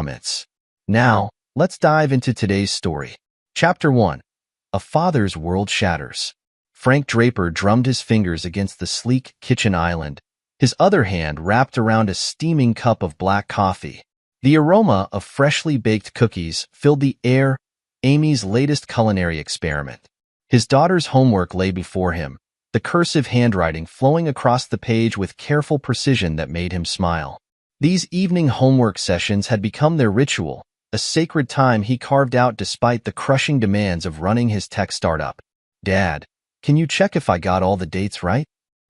comments. Now, let's dive into today's story. Chapter 1. A Father's World Shatters. Frank Draper drummed his fingers against the sleek kitchen island, his other hand wrapped around a steaming cup of black coffee. The aroma of freshly baked cookies filled the air, Amy's latest culinary experiment. His daughter's homework lay before him, the cursive handwriting flowing across the page with careful precision that made him smile. These evening homework sessions had become their ritual, a sacred time he carved out despite the crushing demands of running his tech startup. "Dad, can you check if I got all the dates right?"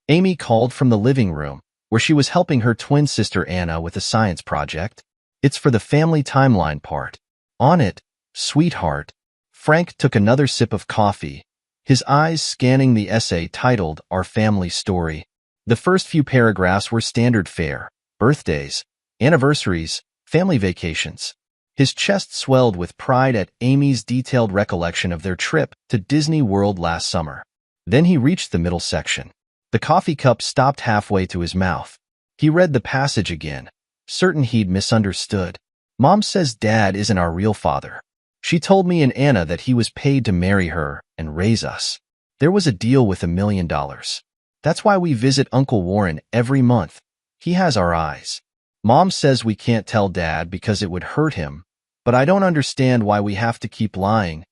Amy called from the living room, where she was helping her twin sister Anna with a science project. "It's for the family timeline part." "On it, sweetheart." Frank took another sip of coffee, his eyes scanning the essay titled Our Family Story. The first few paragraphs were standard fare: birthdays, anniversaries, family vacations. His chest swelled with pride at Amy's detailed recollection of their trip to Disney World last summer. Then he reached the middle section. The coffee cup stopped halfway to his mouth. He read the passage again, certain he'd misunderstood. "Mom says Dad isn't our real father. She told me and Anna that he was paid to marry her and raise us. There was a deal with $1 million. That's why we visit Uncle Warren every month. He has our eyes. Mom says we can't tell Dad because it would hurt him, but I don't understand why we have to keep lying."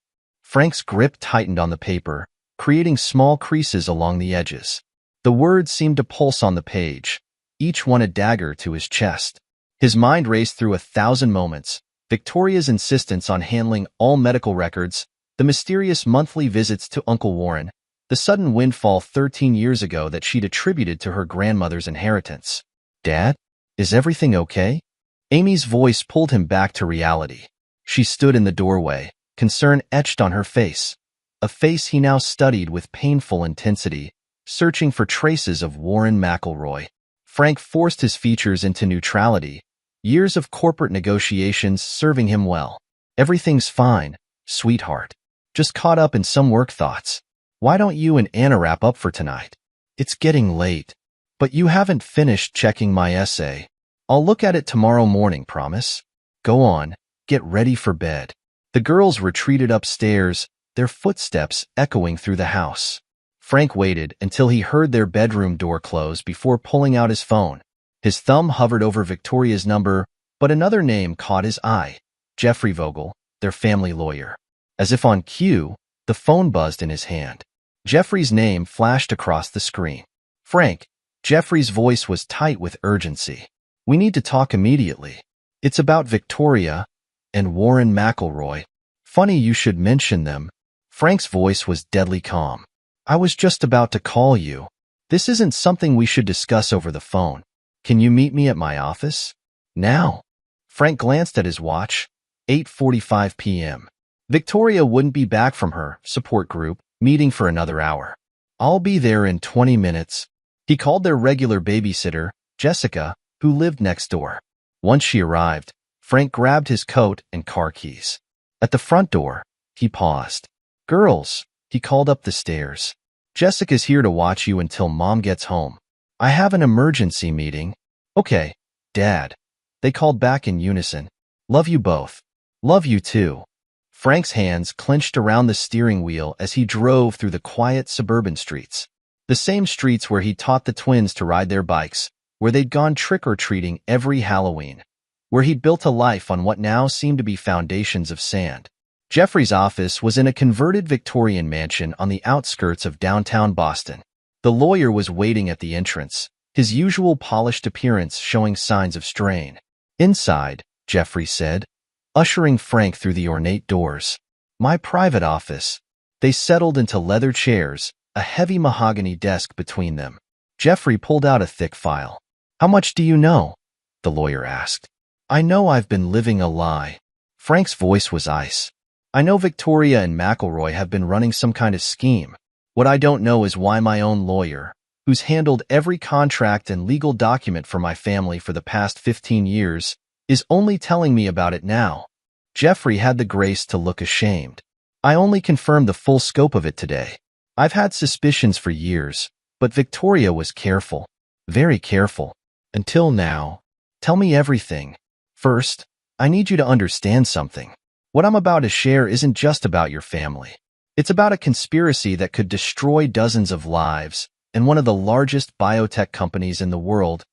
Frank's grip tightened on the paper, creating small creases along the edges. The words seemed to pulse on the page, each one a dagger to his chest. His mind raced through 1,000 moments: Victoria's insistence on handling all medical records, the mysterious monthly visits to Uncle Warren, the sudden windfall 13 years ago that she'd attributed to her grandmother's inheritance. "Dad, is everything okay?" Amy's voice pulled him back to reality. She stood in the doorway, concern etched on her face, a face he now studied with painful intensity, searching for traces of Warren McElroy. Frank forced his features into neutrality, years of corporate negotiations serving him well. "Everything's fine, sweetheart. Just caught up in some work thoughts. Why don't you and Anna wrap up for tonight? It's getting late. But you haven't finished checking my essay. I'll look at it tomorrow morning, promise? Go on, get ready for bed." The girls retreated upstairs, their footsteps echoing through the house. Frank waited until he heard their bedroom door close before pulling out his phone. His thumb hovered over Victoria's number, but another name caught his eye: Jeffrey Vogel, their family lawyer. As if on cue, the phone buzzed in his hand. Jeffrey's name flashed across the screen. "Frank." Jeffrey's voice was tight with urgency. "We need to talk immediately. It's about Victoria and Warren McElroy. Funny you should mention them." Frank's voice was deadly calm. "I was just about to call you. This isn't something we should discuss over the phone. Can you meet me at my office? Now?" Frank glanced at his watch. 8:45 p.m. Victoria wouldn't be back from her support group meeting for another hour. "I'll be there in 20 minutes. He called their regular babysitter, Jessica, who lived next door. Once she arrived, Frank grabbed his coat and car keys. At the front door, he paused. "Girls," he called up the stairs. "Jessica's here to watch you until Mom gets home. I have an emergency meeting." "Okay, Dad," they called back in unison. "Love you both." "Love you too." Frank's hands clenched around the steering wheel as he drove through the quiet suburban streets. The same streets where he taught the twins to ride their bikes, where they'd gone trick-or-treating every Halloween, where he'd built a life on what now seemed to be foundations of sand. Jeffrey's office was in a converted Victorian mansion on the outskirts of downtown Boston. The lawyer was waiting at the entrance, his usual polished appearance showing signs of strain. "Inside," Jeffrey said, ushering Frank through the ornate doors. "My private office." They settled into leather chairs, a heavy mahogany desk between them. Jeffrey pulled out a thick file. "How much do you know?" the lawyer asked. "I know I've been living a lie." Frank's voice was ice. "I know Victoria and McElroy have been running some kind of scheme. What I don't know is why my own lawyer, who's handled every contract and legal document for my family for the past 15 years, is only telling me about it now." Jeffrey had the grace to look ashamed. "I only confirmed the full scope of it today. I've had suspicions for years, but Victoria was careful, very careful, until now. Tell me everything. First, I need you to understand something. What I'm about to share isn't just about your family. It's about a conspiracy that could destroy dozens of lives and one of the largest biotech companies in the world.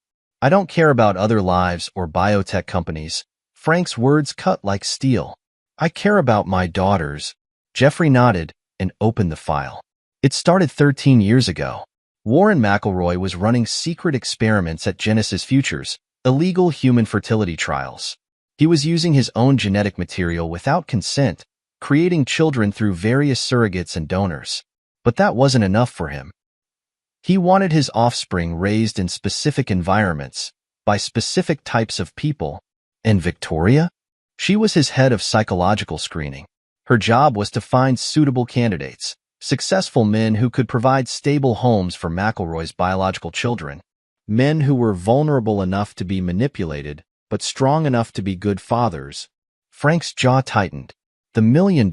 I don't care about other lives or biotech companies. Frank's words cut like steel. I care about my daughters. Jeffrey nodded and opened the file. It started 13 years ago. Warren McElroy was running secret experiments at Genesis Futures, illegal human fertility trials. He was using his own genetic material without consent, creating children through various surrogates and donors. But that wasn't enough for him. He wanted his offspring raised in specific environments, by specific types of people. And Victoria? She was his head of psychological screening. Her job was to find suitable candidates, successful men who could provide stable homes for McElroy's biological children, men who were vulnerable enough to be manipulated, but strong enough to be good fathers. Frank's jaw tightened. The $1 million.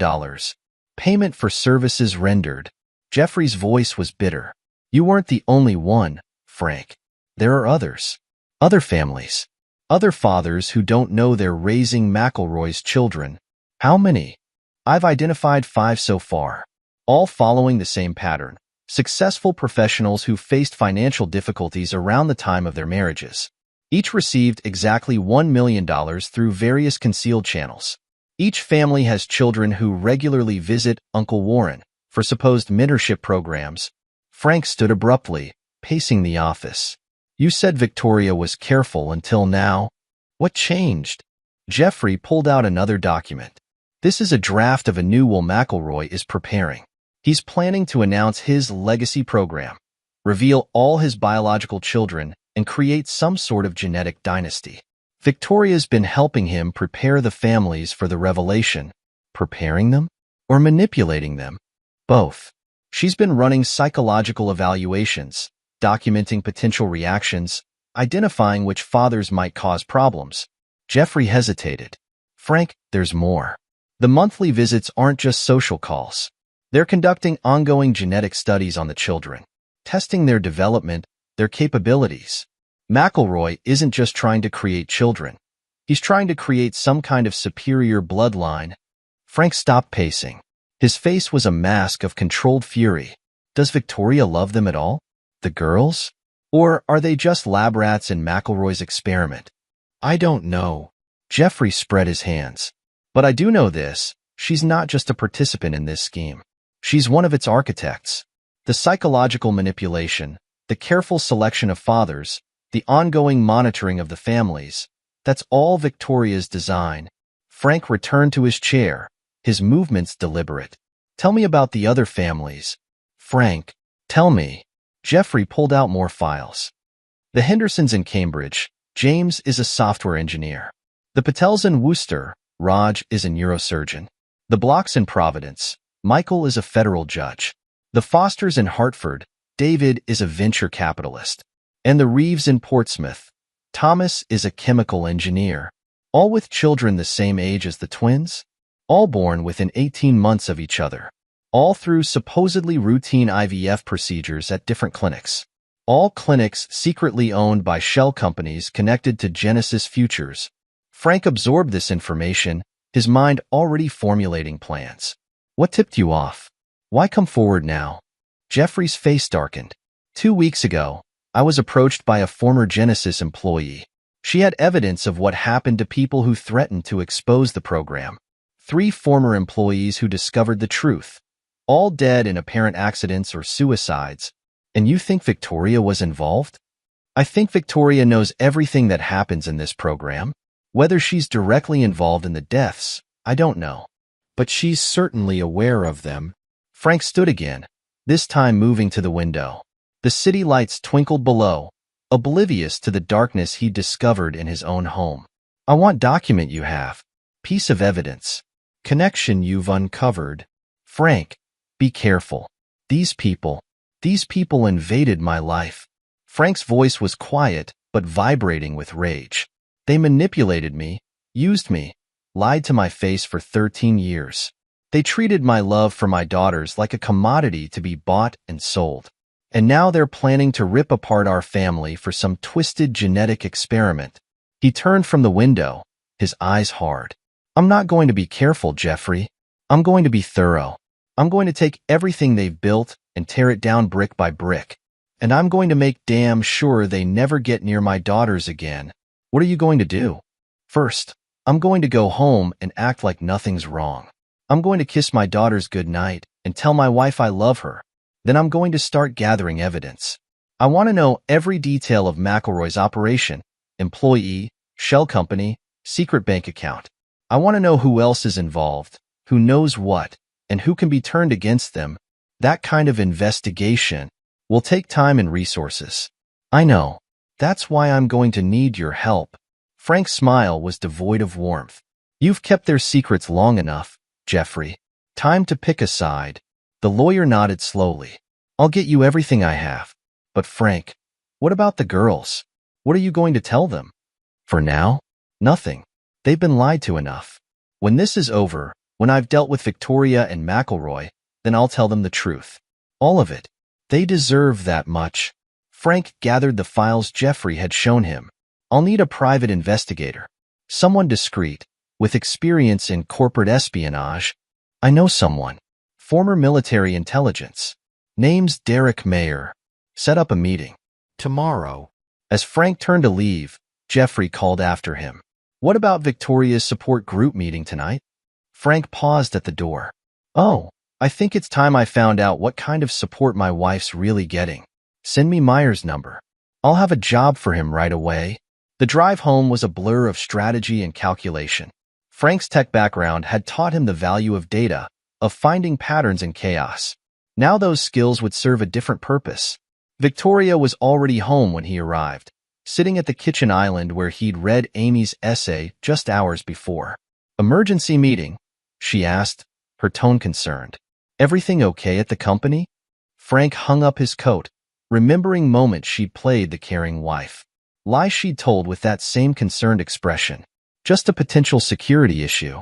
Payment for services rendered. Jeffrey's voice was bitter. You weren't the only one, Frank. There are others. Other families. Other fathers who don't know they're raising McElroy's children. How many? I've identified 5 so far. All following the same pattern. Successful professionals who faced financial difficulties around the time of their marriages. Each received exactly $1 million through various concealed channels. Each family has children who regularly visit Uncle Warren for supposed mentorship programs. Frank stood abruptly, pacing the office. You said Victoria was careful until now. What changed? Jeffrey pulled out another document. This is a draft of a new will McElroy is preparing. He's planning to announce his legacy program, reveal all his biological children, and create some sort of genetic dynasty. Victoria's been helping him prepare the families for the revelation. Preparing them? Or manipulating them? Both. She's been running psychological evaluations, documenting potential reactions, identifying which fathers might cause problems. Jeffrey hesitated. Frank, there's more. The monthly visits aren't just social calls. They're conducting ongoing genetic studies on the children, testing their development, their capabilities. McElroy isn't just trying to create children. He's trying to create some kind of superior bloodline. Frank stopped pacing. His face was a mask of controlled fury. Does Victoria love them at all? The girls? Or are they just lab rats in McElroy's experiment? I don't know. Jeffrey spread his hands. But I do know this. She's not just a participant in this scheme. She's one of its architects. The psychological manipulation, the careful selection of fathers, the ongoing monitoring of the families, that's all Victoria's design. Frank returned to his chair, his movements deliberate. Tell me about the other families. Frank, tell me. Jeffrey pulled out more files. The Hendersons in Cambridge. James is a software engineer. The Patels in Worcester. Raj is a neurosurgeon. The Blocks in Providence. Michael is a federal judge. The Fosters in Hartford. David is a venture capitalist. And the Reeves in Portsmouth. Thomas is a chemical engineer. All with children the same age as the twins. All born within 18 months of each other. All through supposedly routine IVF procedures at different clinics. All clinics secretly owned by shell companies connected to Genesis Futures. Frank absorbed this information, his mind already formulating plans. What tipped you off? Why come forward now? Jeffrey's face darkened. 2 weeks ago, I was approached by a former Genesis employee. She had evidence of what happened to people who threatened to expose the program. 3 former employees who discovered the truth. All dead in apparent accidents or suicides. And you think Victoria was involved? I think Victoria knows everything that happens in this program. Whether she's directly involved in the deaths, I don't know. But she's certainly aware of them. Frank stood again, this time moving to the window. The city lights twinkled below, oblivious to the darkness he'd discovered in his own home. I want document you have. Piece of evidence. Connection you've uncovered. Frank, be careful. These people invaded my life. Frank's voice was quiet, but vibrating with rage. They manipulated me, used me, lied to my face for 13 years. They treated my love for my daughters like a commodity to be bought and sold. And now they're planning to rip apart our family for some twisted genetic experiment. He turned from the window, his eyes hard. I'm not going to be careful, Jeffrey. I'm going to be thorough. I'm going to take everything they've built and tear it down brick by brick. And I'm going to make damn sure they never get near my daughters again. What are you going to do? First, I'm going to go home and act like nothing's wrong. I'm going to kiss my daughters goodnight and tell my wife I love her. Then I'm going to start gathering evidence. I want to know every detail of McElroy's operation, employee, shell company, secret bank account. I want to know who else is involved, who knows what, and who can be turned against them. That kind of investigation will take time and resources. I know. That's why I'm going to need your help. Frank's smile was devoid of warmth. You've kept their secrets long enough, Jeffrey. Time to pick a side. The lawyer nodded slowly. I'll get you everything I have. But Frank, what about the girls? What are you going to tell them? For now, nothing. They've been lied to enough. When this is over, when I've dealt with Victoria and McElroy, then I'll tell them the truth. All of it. They deserve that much. Frank gathered the files Jeffrey had shown him. I'll need a private investigator. Someone discreet, with experience in corporate espionage. I know someone. Former military intelligence. Name's Derek Mayer. Set up a meeting. Tomorrow. As Frank turned to leave, Jeffrey called after him. What about Victoria's support group meeting tonight? Frank paused at the door. Oh, I think it's time I found out what kind of support my wife's really getting. Send me Meyer's number. I'll have a job for him right away. The drive home was a blur of strategy and calculation. Frank's tech background had taught him the value of data, of finding patterns in chaos. Now those skills would serve a different purpose. Victoria was already home when he arrived, sitting at the kitchen island where he'd read Amy's essay just hours before. Emergency meeting? She asked, her tone concerned. Everything okay at the company? Frank hung up his coat, remembering moments she'd played the caring wife. Lies she'd told with that same concerned expression. Just a potential security issue.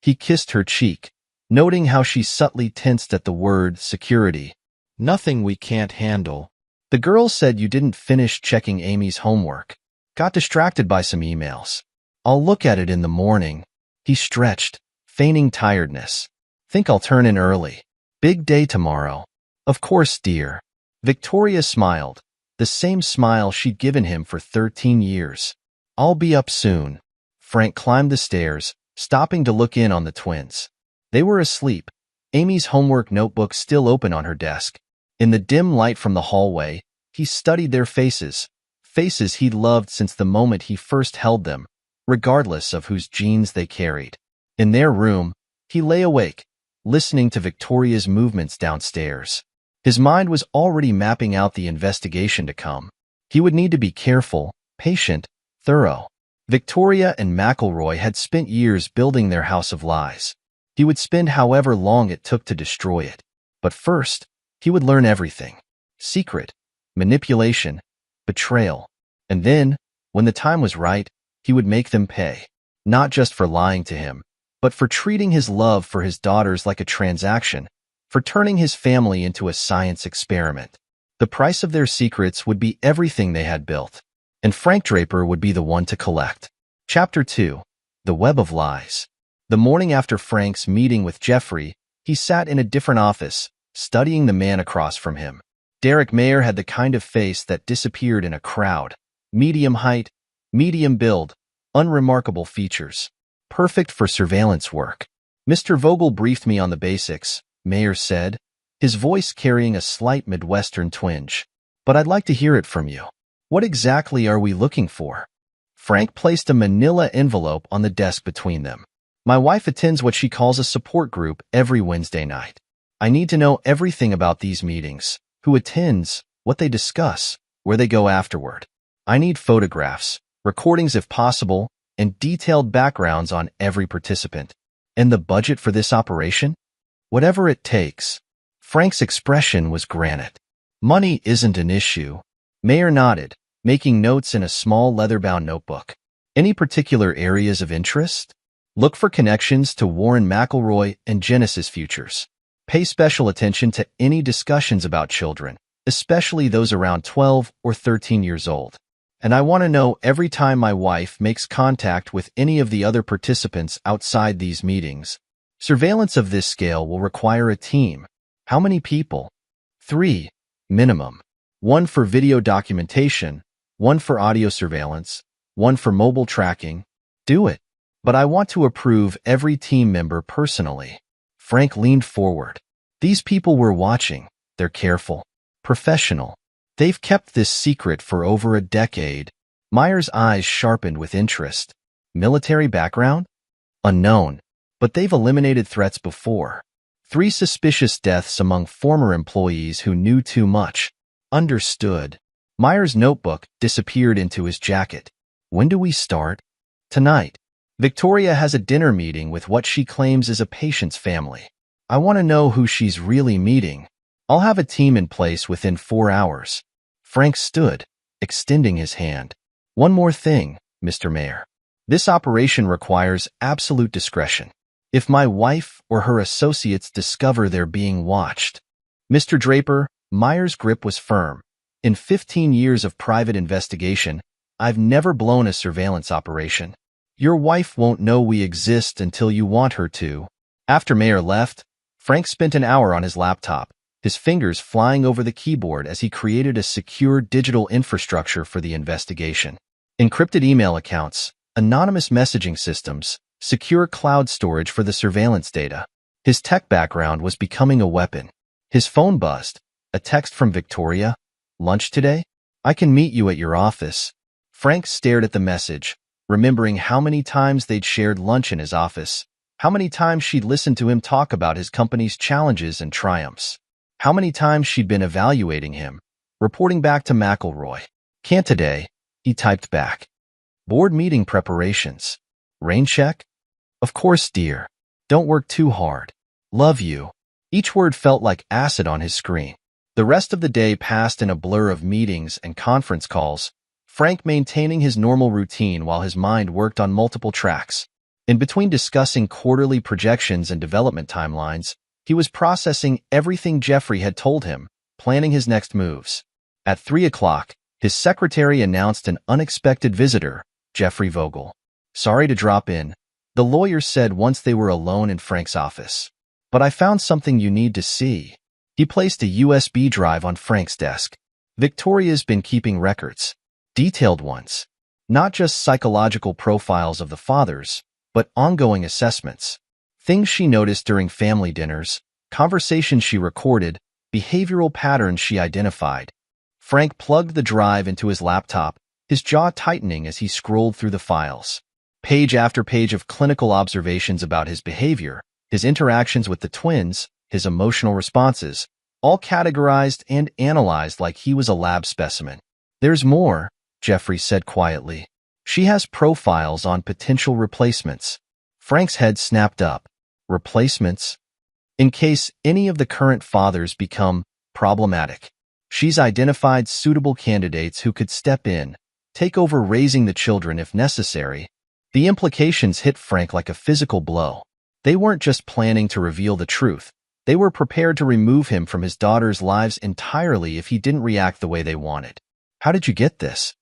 He kissed her cheek, noting how she subtly tensed at the word security. Nothing we can't handle. The girl said you didn't finish checking Amy's homework. Got distracted by some emails. I'll look at it in the morning. He stretched, feigning tiredness. Think I'll turn in early. Big day tomorrow. Of course, dear. Victoria smiled, the same smile she'd given him for 13 years. I'll be up soon. Frank climbed the stairs, stopping to look in on the twins. They were asleep, Amy's homework notebook still open on her desk. In the dim light from the hallway, he studied their faces, faces he'd loved since the moment he first held them, regardless of whose genes they carried. In their room, he lay awake, listening to Victoria's movements downstairs. His mind was already mapping out the investigation to come. He would need to be careful, patient, thorough. Victoria and McElroy had spent years building their house of lies. He would spend however long it took to destroy it. But first, he would learn everything. Secret, manipulation, betrayal. And then, when the time was right, he would make them pay. Not just for lying to him, but for treating his love for his daughters like a transaction, for turning his family into a science experiment. The price of their secrets would be everything they had built, and Frank Draper would be the one to collect. Chapter 2. The Web of Lies. The morning after Frank's meeting with Jeffrey, he sat in a different office, studying the man across from him. Derek Mayer had the kind of face that disappeared in a crowd. Medium height, medium build, unremarkable features. Perfect for surveillance work. Mr. Vogel briefed me on the basics, Mayer said, his voice carrying a slight Midwestern twinge. But I'd like to hear it from you. What exactly are we looking for? Frank placed a manila envelope on the desk between them. My wife attends what she calls a support group every Wednesday night. I need to know everything about these meetings, who attends, what they discuss, where they go afterward. I need photographs, recordings if possible, and detailed backgrounds on every participant. And the budget for this operation? Whatever it takes. Frank's expression was granite. Money isn't an issue. Mayer nodded, making notes in a small leather-bound notebook. Any particular areas of interest? Look for connections to Warren McElroy and Genesis Futures. Pay special attention to any discussions about children, especially those around 12 or 13 years old. And I want to know every time my wife makes contact with any of the other participants outside these meetings. Surveillance of this scale will require a team. How many people? 3, minimum. 1 for video documentation, 1 for audio surveillance, 1 for mobile tracking. Do it. But I want to approve every team member personally. Frank leaned forward. These people were watching. They're careful, professional. They've kept this secret for over a decade. Meyer's eyes sharpened with interest. Military background? Unknown. But they've eliminated threats before. 3 suspicious deaths among former employees who knew too much. Understood. Meyer's notebook disappeared into his jacket. When do we start? Tonight. Victoria has a dinner meeting with what she claims is a patient's family. I want to know who she's really meeting. I'll have a team in place within 4 hours. Frank stood, extending his hand. One more thing, Mr. Mayor. This operation requires absolute discretion. If my wife or her associates discover they're being watched. Mr. Draper, Meyer's grip was firm. In 15 years of private investigation, I've never blown a surveillance operation. Your wife won't know we exist until you want her to. After Mayer left, Frank spent an hour on his laptop, his fingers flying over the keyboard as he created a secure digital infrastructure for the investigation. Encrypted email accounts, anonymous messaging systems, secure cloud storage for the surveillance data. His tech background was becoming a weapon. His phone buzzed. A text from Victoria. Lunch today? I can meet you at your office. Frank stared at the message, remembering how many times they'd shared lunch in his office, how many times she'd listened to him talk about his company's challenges and triumphs, how many times she'd been evaluating him, reporting back to McElroy. Can't today, he typed back. Board meeting preparations. Rain check? Of course, dear. Don't work too hard. Love you. Each word felt like acid on his screen. The rest of the day passed in a blur of meetings and conference calls, Frank maintaining his normal routine while his mind worked on multiple tracks. In between discussing quarterly projections and development timelines, he was processing everything Jeffrey had told him, planning his next moves. At 3 o'clock, his secretary announced an unexpected visitor, Jeffrey Vogel. Sorry to drop in, the lawyer said once they were alone in Frank's office. But I found something you need to see. He placed a USB drive on Frank's desk. Victoria's been keeping records. Detailed ones. Not just psychological profiles of the fathers, but ongoing assessments. Things she noticed during family dinners, conversations she recorded, behavioral patterns she identified. Frank plugged the drive into his laptop, his jaw tightening as he scrolled through the files. Page after page of clinical observations about his behavior, his interactions with the twins, his emotional responses, all categorized and analyzed like he was a lab specimen. There's more, Jeffrey said quietly. She has profiles on potential replacements. Frank's head snapped up. Replacements? In case any of the current fathers become problematic. She's identified suitable candidates who could step in, take over raising the children if necessary. The implications hit Frank like a physical blow. They weren't just planning to reveal the truth. They were prepared to remove him from his daughter's lives entirely if he didn't react the way they wanted. How did you get this?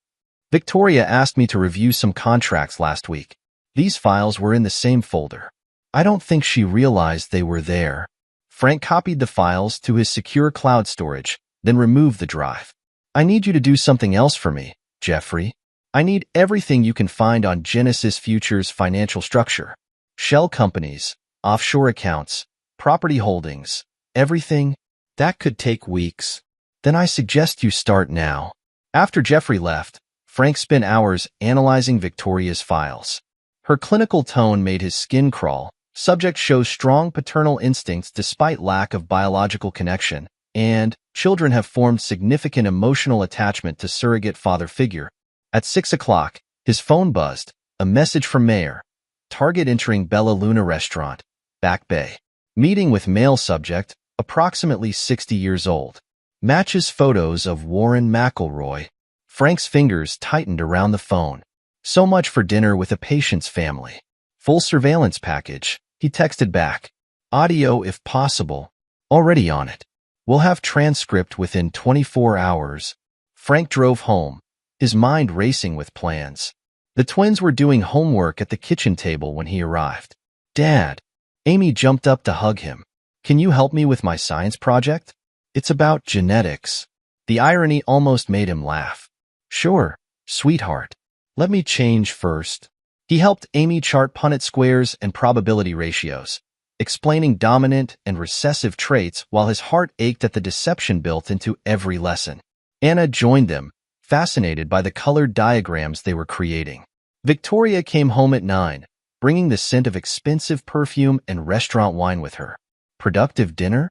Victoria asked me to review some contracts last week. These files were in the same folder. I don't think she realized they were there. Frank copied the files to his secure cloud storage, then removed the drive. I need you to do something else for me, Jeffrey. I need everything you can find on Genesis Future's financial structure. Shell companies, offshore accounts, property holdings, everything. That could take weeks. Then I suggest you start now. After Jeffrey left, Frank spent hours analyzing Victoria's files. Her clinical tone made his skin crawl. Subject shows strong paternal instincts despite lack of biological connection, and children have formed significant emotional attachment to surrogate father figure. At 6 o'clock, his phone buzzed, a message from Mayor. Target entering Bella Luna restaurant, Back Bay. Meeting with male subject, approximately 60 years old. Matches photos of Warren McElroy. Frank's fingers tightened around the phone. So much for dinner with a patient's family. Full surveillance package, he texted back. Audio if possible. Already on it. We'll have transcript within 24 hours. Frank drove home, his mind racing with plans. The twins were doing homework at the kitchen table when he arrived. "Dad." Amy jumped up to hug him. "Can you help me with my science project? It's about genetics." The irony almost made him laugh. "Sure, sweetheart. Let me change first." He helped Amy chart Punnett squares and probability ratios, explaining dominant and recessive traits while his heart ached at the deception built into every lesson. Anna joined them, fascinated by the colored diagrams they were creating. Victoria came home at 9, bringing the scent of expensive perfume and restaurant wine with her. "Productive dinner?"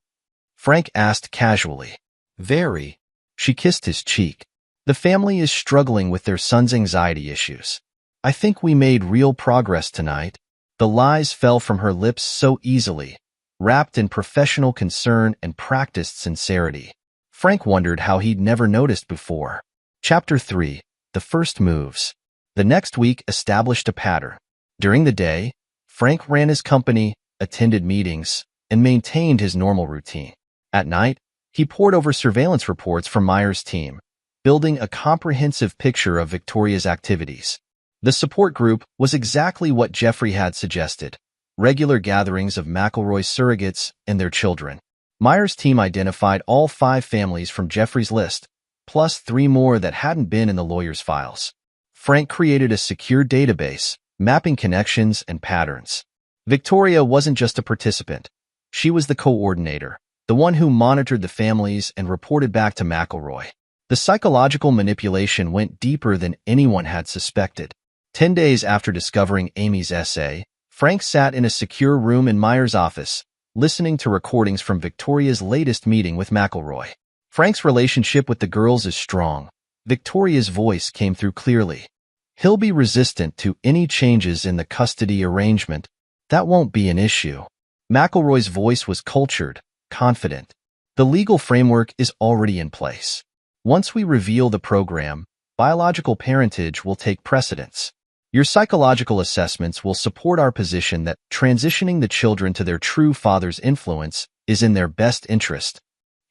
Frank asked casually. "Very." She kissed his cheek. "The family is struggling with their son's anxiety issues. I think we made real progress tonight." The lies fell from her lips so easily, wrapped in professional concern and practiced sincerity. Frank wondered how he'd never noticed before. Chapter 3. The First Moves. The next week established a pattern. During the day, Frank ran his company, attended meetings, and maintained his normal routine. At night, he pored over surveillance reports from Meyer's team, building a comprehensive picture of Victoria's activities. The support group was exactly what Jeffrey had suggested: regular gatherings of McElroy's surrogates and their children. Meyer's team identified all 5 families from Jeffrey's list, plus 3 more that hadn't been in the lawyer's files. Frank created a secure database, mapping connections and patterns. Victoria wasn't just a participant. She was the coordinator, the one who monitored the families and reported back to McElroy. The psychological manipulation went deeper than anyone had suspected. 10 days after discovering Amy's essay, Frank sat in a secure room in Meyer's office, listening to recordings from Victoria's latest meeting with McElroy. Frank's relationship with the girls is strong. Victoria's voice came through clearly. "He'll be resistant to any changes in the custody arrangement. That won't be an issue." McElroy's voice was cultured, confident. "The legal framework is already in place. Once we reveal the program, biological parentage will take precedence. Your psychological assessments will support our position that transitioning the children to their true father's influence is in their best interest.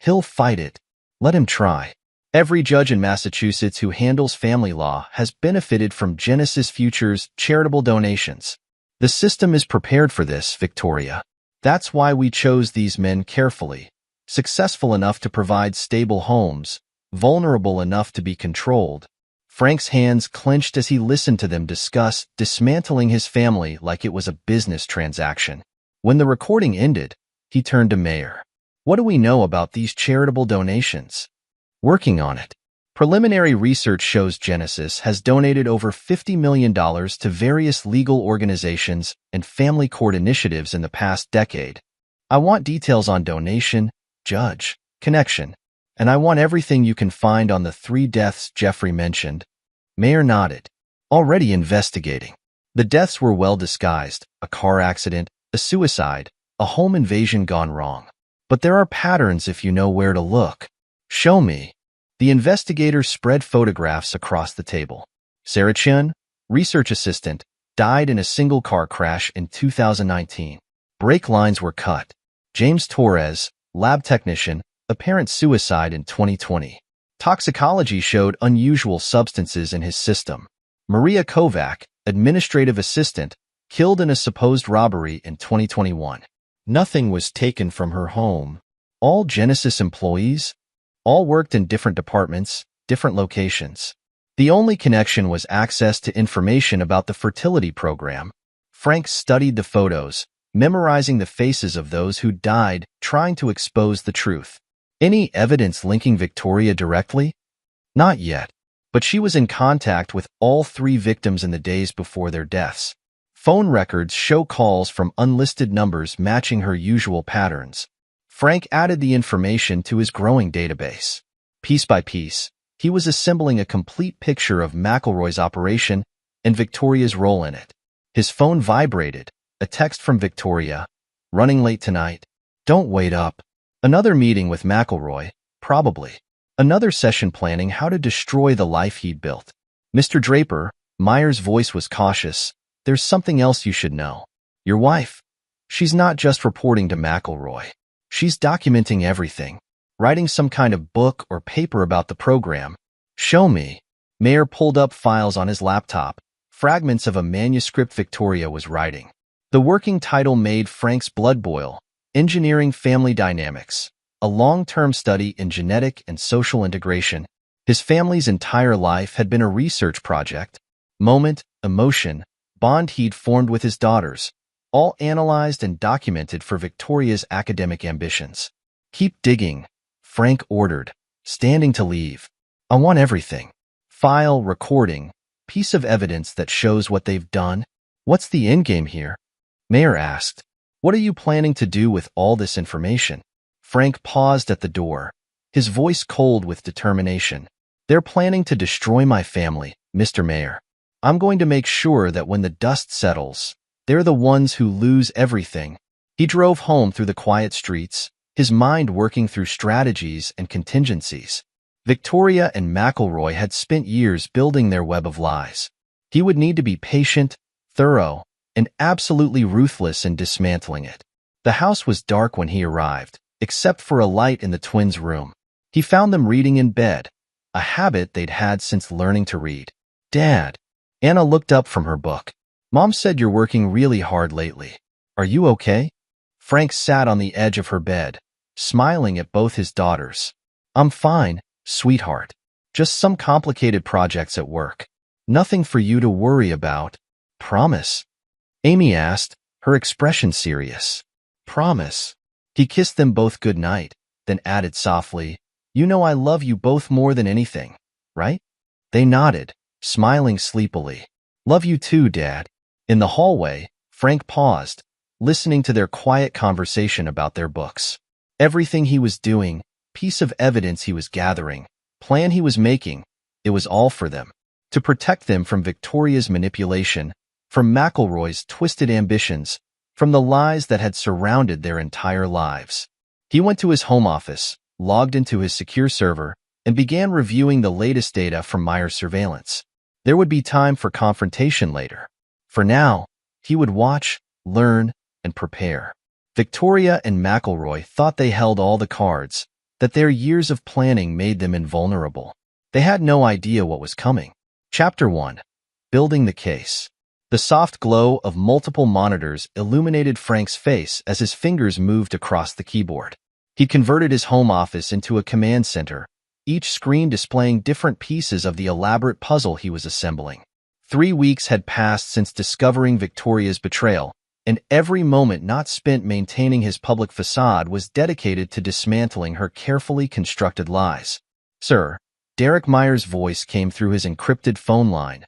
He'll fight it. Let him try." Every judge in Massachusetts who handles family law has benefited from Genesis Future's charitable donations. The system is prepared for this, Victoria. That's why we chose these men carefully. Successful enough to provide stable homes, vulnerable enough to be controlled. Frank's hands clenched as he listened to them discuss dismantling his family like it was a business transaction. When the recording ended, he turned to Mayer. "What do we know about these charitable donations?" "Working on it. Preliminary research shows Genesis has donated over $50 million to various legal organizations and family court initiatives in the past decade. I want details on donation, judge, connection, and I want everything you can find on the 3 deaths Jeffrey mentioned." Mayer nodded. "Already investigating." The deaths were well disguised: a car accident, a suicide, a home invasion gone wrong. But there are patterns if you know where to look. "Show me." The investigator spread photographs across the table. Sarah Chun, research assistant, died in a single car crash in 2019. Brake lines were cut. James Torres, lab technician, apparent suicide in 2020. Toxicology showed unusual substances in his system. Maria Kovac, administrative assistant, killed in a supposed robbery in 2021. Nothing was taken from her home. All Genesis employees? All worked in different departments, different locations. The only connection was access to information about the fertility program. Frank studied the photos, memorizing the faces of those who died, trying to expose the truth. Any evidence linking Victoria directly? Not yet, but she was in contact with all 3 victims in the days before their deaths. Phone records show calls from unlisted numbers matching her usual patterns. Frank added the information to his growing database. Piece by piece, he was assembling a complete picture of McElroy's operation and Victoria's role in it. His phone vibrated, a text from Victoria. "Running late tonight. Don't wait up." Another meeting with McElroy, probably. Another session planning how to destroy the life he'd built. "Mr. Draper," Meyer's voice was cautious, "there's something else you should know. Your wife, she's not just reporting to McElroy. She's documenting everything, writing some kind of book or paper about the program." "Show me." Mayer pulled up files on his laptop, fragments of a manuscript Victoria was writing. The working title made Frank's blood boil: Engineering Family Dynamics, a long-term study in genetic and social integration. His family's entire life had been a research project. Moment, emotion, bond he'd formed with his daughters, all analyzed and documented for Victoria's academic ambitions. "Keep digging," Frank ordered, standing to leave. "I want everything. File, recording, piece of evidence that shows what they've done." "What's the endgame here?" Mayer asked. "What are you planning to do with all this information?" Frank paused at the door, his voice cold with determination. "They're planning to destroy my family, Mr. Mayer. I'm going to make sure that when the dust settles, they're the ones who lose everything." He drove home through the quiet streets, his mind working through strategies and contingencies. Victoria and McElroy had spent years building their web of lies. He would need to be patient, thorough, and absolutely ruthless in dismantling it. The house was dark when he arrived, except for a light in the twins' room. He found them reading in bed, a habit they'd had since learning to read. "Dad." Anna looked up from her book. "Mom said you're working really hard lately. Are you okay?" Frank sat on the edge of her bed, smiling at both his daughters. "I'm fine, sweetheart. Just some complicated projects at work. Nothing for you to worry about. Promise?" Amy asked, her expression serious. "Promise." He kissed them both good night, then added softly, "You know I love you both more than anything, right?" They nodded, smiling sleepily. "Love you too, Dad." In the hallway, Frank paused, listening to their quiet conversation about their books. Everything he was doing, piece of evidence he was gathering, plan he was making, it was all for them. To protect them from Victoria's manipulation, from McElroy's twisted ambitions, from the lies that had surrounded their entire lives. He went to his home office, logged into his secure server, and began reviewing the latest data from Meyer's surveillance. There would be time for confrontation later. For now, he would watch, learn, and prepare. Victoria and McElroy thought they held all the cards, that their years of planning made them invulnerable. They had no idea what was coming. Chapter 1. Building the Case. The soft glow of multiple monitors illuminated Frank's face as his fingers moved across the keyboard. He converted his home office into a command center, each screen displaying different pieces of the elaborate puzzle he was assembling. 3 weeks had passed since discovering Victoria's betrayal, and every moment not spent maintaining his public facade was dedicated to dismantling her carefully constructed lies. "Sir," Derek Meyer's voice came through his encrypted phone line.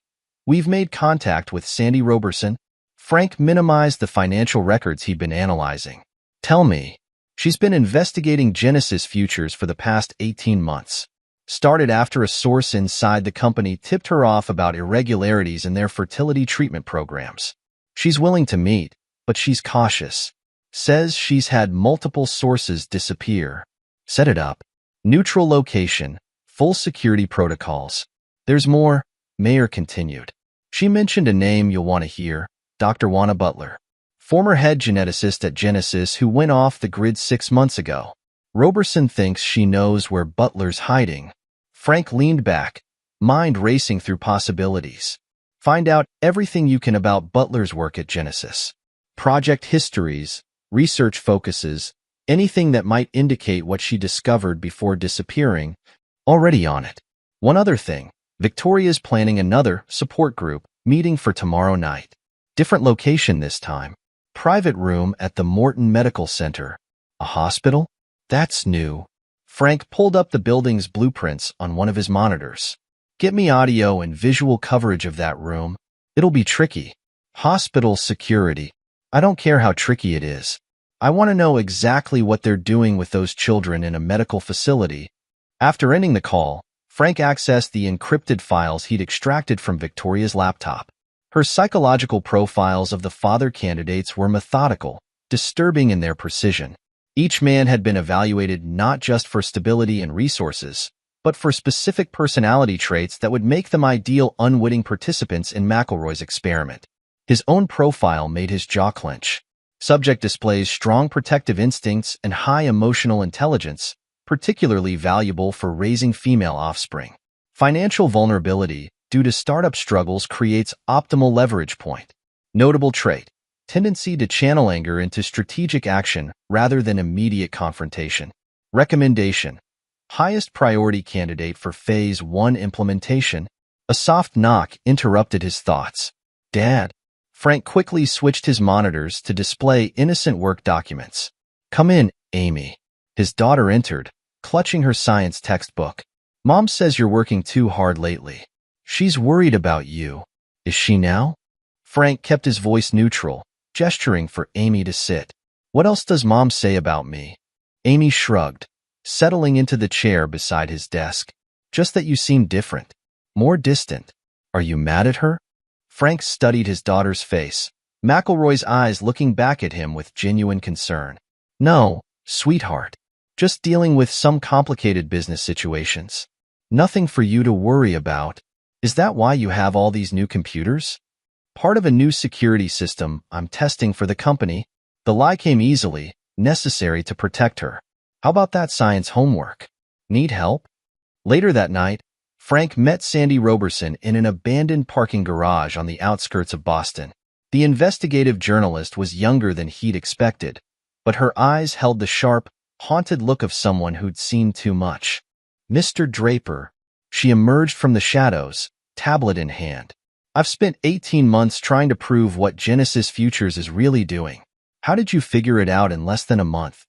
"We've made contact with Sandy Roberson." Frank minimized the financial records he'd been analyzing. "Tell me." "She's been investigating Genesis futures for the past 18 months. Started after a source inside the company tipped her off about irregularities in their fertility treatment programs. She's willing to meet, but she's cautious. Says she's had multiple sources disappear. Set it up. Neutral location, full security protocols. There's more," Mayer continued. "She mentioned a name you'll want to hear, Dr. Juana Butler, former head geneticist at Genesis who went off the grid 6 months ago. Roberson thinks she knows where Butler's hiding." Frank leaned back, mind racing through possibilities. "Find out everything you can about Butler's work at Genesis. Project histories, research focuses, anything that might indicate what she discovered before disappearing. Already on it. One other thing. Victoria's planning another support group meeting for tomorrow night. Different location this time. Private room at the Morton Medical Center. A hospital? That's new." Frank pulled up the building's blueprints on one of his monitors. "Get me audio and visual coverage of that room. It'll be tricky. Hospital security. I don't care how tricky it is. I want to know exactly what they're doing with those children in a medical facility." After ending the call, Frank accessed the encrypted files he'd extracted from Victoria's laptop. Her psychological profiles of the father candidates were methodical, disturbing in their precision. Each man had been evaluated not just for stability and resources, but for specific personality traits that would make them ideal unwitting participants in McElroy's experiment. His own profile made his jaw clench. Subject displays strong protective instincts and high emotional intelligence, particularly valuable for raising female offspring. Financial vulnerability due to startup struggles creates optimal leverage point. Notable trait: tendency to channel anger into strategic action rather than immediate confrontation. Recommendation: highest priority candidate for Phase 1 implementation. A soft knock interrupted his thoughts. Dad. Frank quickly switched his monitors to display innocent work documents. Come in, Amy. His daughter entered, clutching her science textbook. Mom says you're working too hard lately. She's worried about you. Is she now? Frank kept his voice neutral, gesturing for Amy to sit. What else does Mom say about me? Amy shrugged, settling into the chair beside his desk. Just that you seem different. More distant. Are you mad at her? Frank studied his daughter's face, McElroy's eyes looking back at him with genuine concern. No, sweetheart. Just dealing with some complicated business situations. Nothing for you to worry about. Is that why you have all these new computers? Part of a new security system I'm testing for the company. The lie came easily, necessary to protect her. How about that science homework? Need help? Later that night, Frank met Sandy Roberson in an abandoned parking garage on the outskirts of Boston. The investigative journalist was younger than he'd expected, but her eyes held the sharp, haunted look of someone who'd seen too much. Mr. Draper. She emerged from the shadows, tablet in hand. I've spent 18 months trying to prove what Genesis Futures is really doing. How did you figure it out in less than a month?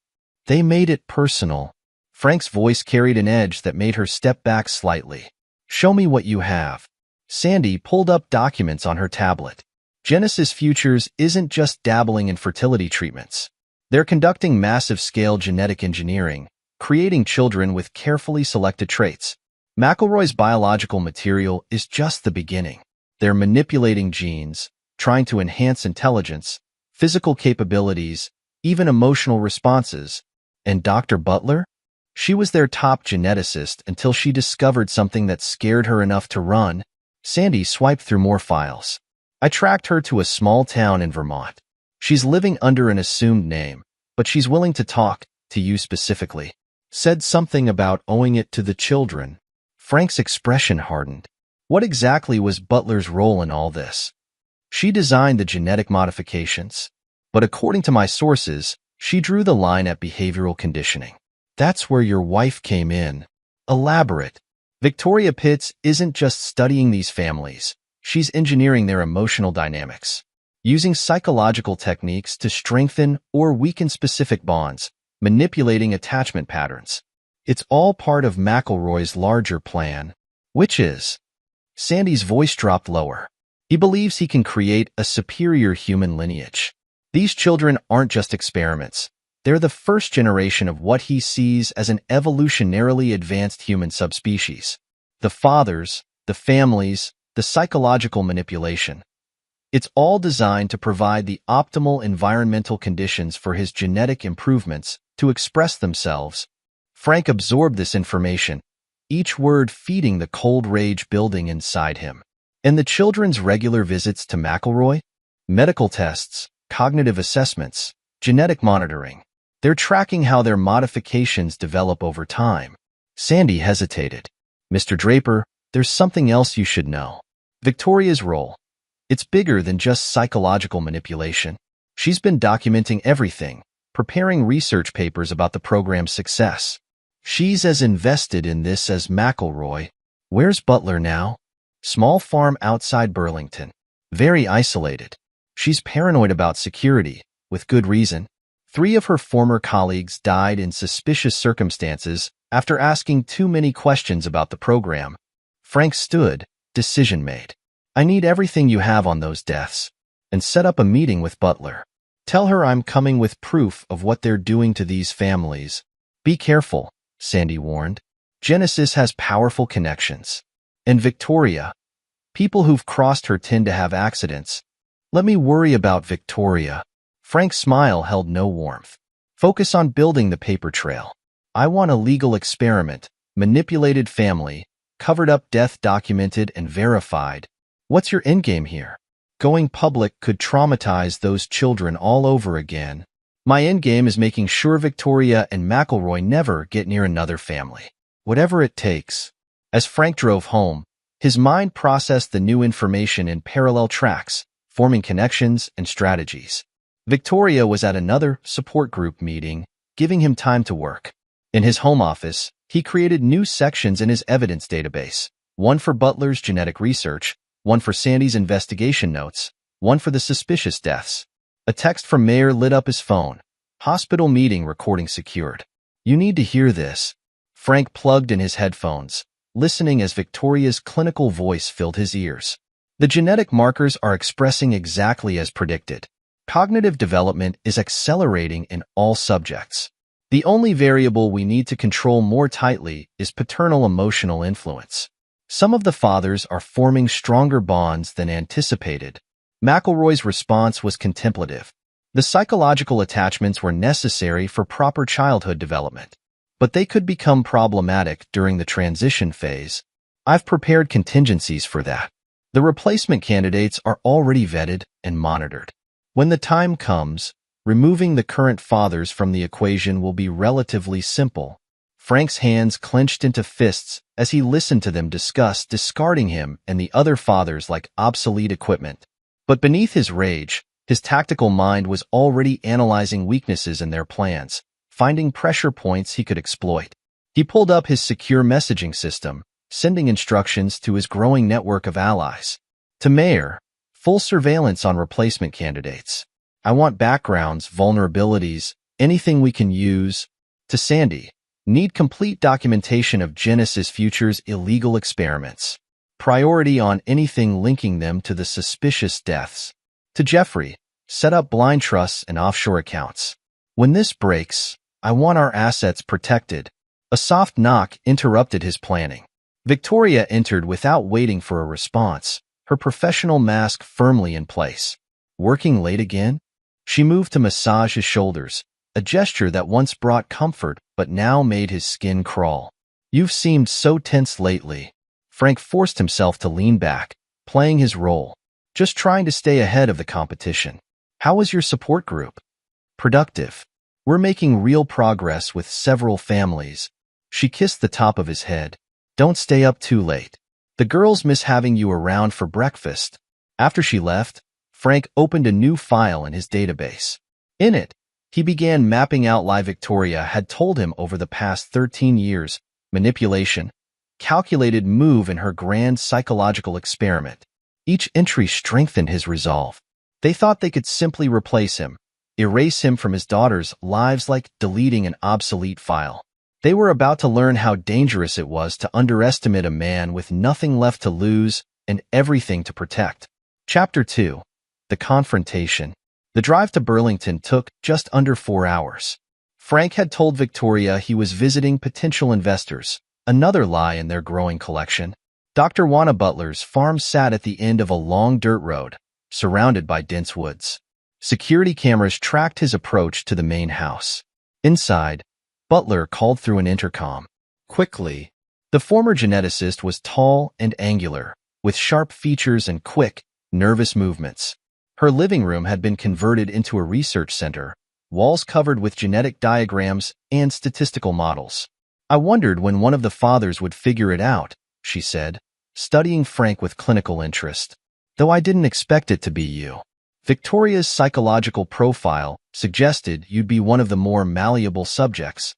They made it personal. Frank's voice carried an edge that made her step back slightly. Show me what you have. Sandy pulled up documents on her tablet. Genesis Futures isn't just dabbling in fertility treatments. They're conducting massive-scale genetic engineering, creating children with carefully selected traits. McElroy's biological material is just the beginning. They're manipulating genes, trying to enhance intelligence, physical capabilities, even emotional responses. And Dr. Butler? She was their top geneticist until she discovered something that scared her enough to run. Sandy swiped through more files. I tracked her to a small town in Vermont. She's living under an assumed name, but she's willing to talk to you specifically. Said something about owing it to the children. Frank's expression hardened. What exactly was Butler's role in all this? She designed the genetic modifications, but according to my sources, she drew the line at behavioral conditioning. That's where your wife came in. Elaborate. Victoria Pitts isn't just studying these families. She's engineering their emotional dynamics, using psychological techniques to strengthen or weaken specific bonds, manipulating attachment patterns. It's all part of McElroy's larger plan, which is... Sandy's voice dropped lower. He believes he can create a superior human lineage. These children aren't just experiments. They're the first generation of what he sees as an evolutionarily advanced human subspecies. The fathers, the families, the psychological manipulation. It's all designed to provide the optimal environmental conditions for his genetic improvements to express themselves. Frank absorbed this information, each word feeding the cold rage building inside him. And the children's regular visits to McElroy? Medical tests, cognitive assessments, genetic monitoring. They're tracking how their modifications develop over time. Sandy hesitated. Mr. Draper, there's something else you should know. Victoria's role. It's bigger than just psychological manipulation. She's been documenting everything, preparing research papers about the program's success. She's as invested in this as McElroy. Where's Butler now? Small farm outside Burlington. Very isolated. She's paranoid about security, with good reason. 3 of her former colleagues died in suspicious circumstances after asking too many questions about the program. Frank stood, decision made. I need everything you have on those deaths. And set up a meeting with Butler. Tell her I'm coming with proof of what they're doing to these families. Be careful, Sandy warned. Genesis has powerful connections. And Victoria. People who've crossed her tend to have accidents. Let me worry about Victoria. Frank's smile held no warmth. Focus on building the paper trail. I want a legal experiment, manipulated family, covered up death documented and verified. What's your endgame here? Going public could traumatize those children all over again. My endgame is making sure Victoria and McElroy never get near another family. Whatever it takes. As Frank drove home, his mind processed the new information in parallel tracks, forming connections and strategies. Victoria was at another support group meeting, giving him time to work. In his home office, he created new sections in his evidence database, one for Butler's genetic research, one for Sandy's investigation notes, one for the suspicious deaths. A text from Mayer lit up his phone. Hospital meeting recording secured. You need to hear this. Frank plugged in his headphones, listening as Victoria's clinical voice filled his ears. The genetic markers are expressing exactly as predicted. Cognitive development is accelerating in all subjects. The only variable we need to control more tightly is paternal emotional influence. Some of the fathers are forming stronger bonds than anticipated. McElroy's response was contemplative. The psychological attachments were necessary for proper childhood development, but they could become problematic during the transition phase. I've prepared contingencies for that. The replacement candidates are already vetted and monitored. When the time comes, removing the current fathers from the equation will be relatively simple. Frank's hands clenched into fists as he listened to them discuss discarding him and the other fathers like obsolete equipment. But beneath his rage, his tactical mind was already analyzing weaknesses in their plans, finding pressure points he could exploit. He pulled up his secure messaging system, sending instructions to his growing network of allies. To Mayer, full surveillance on replacement candidates. I want backgrounds, vulnerabilities, anything we can use. To Sandy, need complete documentation of Genesis Future's illegal experiments. Priority on anything linking them to the suspicious deaths. To Jeffrey, set up blind trusts and offshore accounts. When this breaks, I want our assets protected. A soft knock interrupted his planning. Victoria entered without waiting for a response, her professional mask firmly in place. Working late again? She moved to massage his shoulders, a gesture that once brought comfort but now made his skin crawl. You've seemed so tense lately. Frank forced himself to lean back, playing his role, just trying to stay ahead of the competition. How was your support group? Productive. We're making real progress with several families. She kissed the top of his head. Don't stay up too late. The girls miss having you around for breakfast. After she left, Frank opened a new file in his database. In it, he began mapping out lie Victoria had told him over the past 13 years, manipulation, calculated move in her grand psychological experiment. Each entry strengthened his resolve. They thought they could simply replace him, erase him from his daughter's lives like deleting an obsolete file. They were about to learn how dangerous it was to underestimate a man with nothing left to lose and everything to protect. Chapter 2. The Confrontation. The drive to Burlington took just under 4 hours. Frank had told Victoria he was visiting potential investors, another lie in their growing collection. Dr. Juana Butler's farm sat at the end of a long dirt road, surrounded by dense woods. Security cameras tracked his approach to the main house. Inside, Butler called through an intercom. Quickly, the former geneticist was tall and angular, with sharp features and quick, nervous movements. Her living room had been converted into a research center, walls covered with genetic diagrams and statistical models. I wondered when one of the fathers would figure it out, she said, studying Frank with clinical interest. Though I didn't expect it to be you. Victoria's psychological profile suggested you'd be one of the more malleable subjects.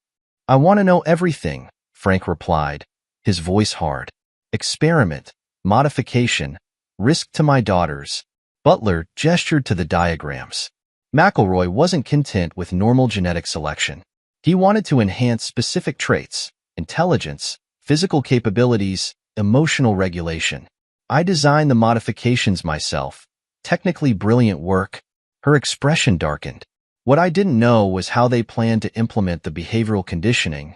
I want to know everything, Frank replied, his voice hard. Experiment, modification, risk to my daughters. Butler gestured to the diagrams. McElroy wasn't content with normal genetic selection. He wanted to enhance specific traits, intelligence, physical capabilities, emotional regulation. I designed the modifications myself. Technically brilliant work. Her expression darkened. What I didn't know was how they planned to implement the behavioral conditioning.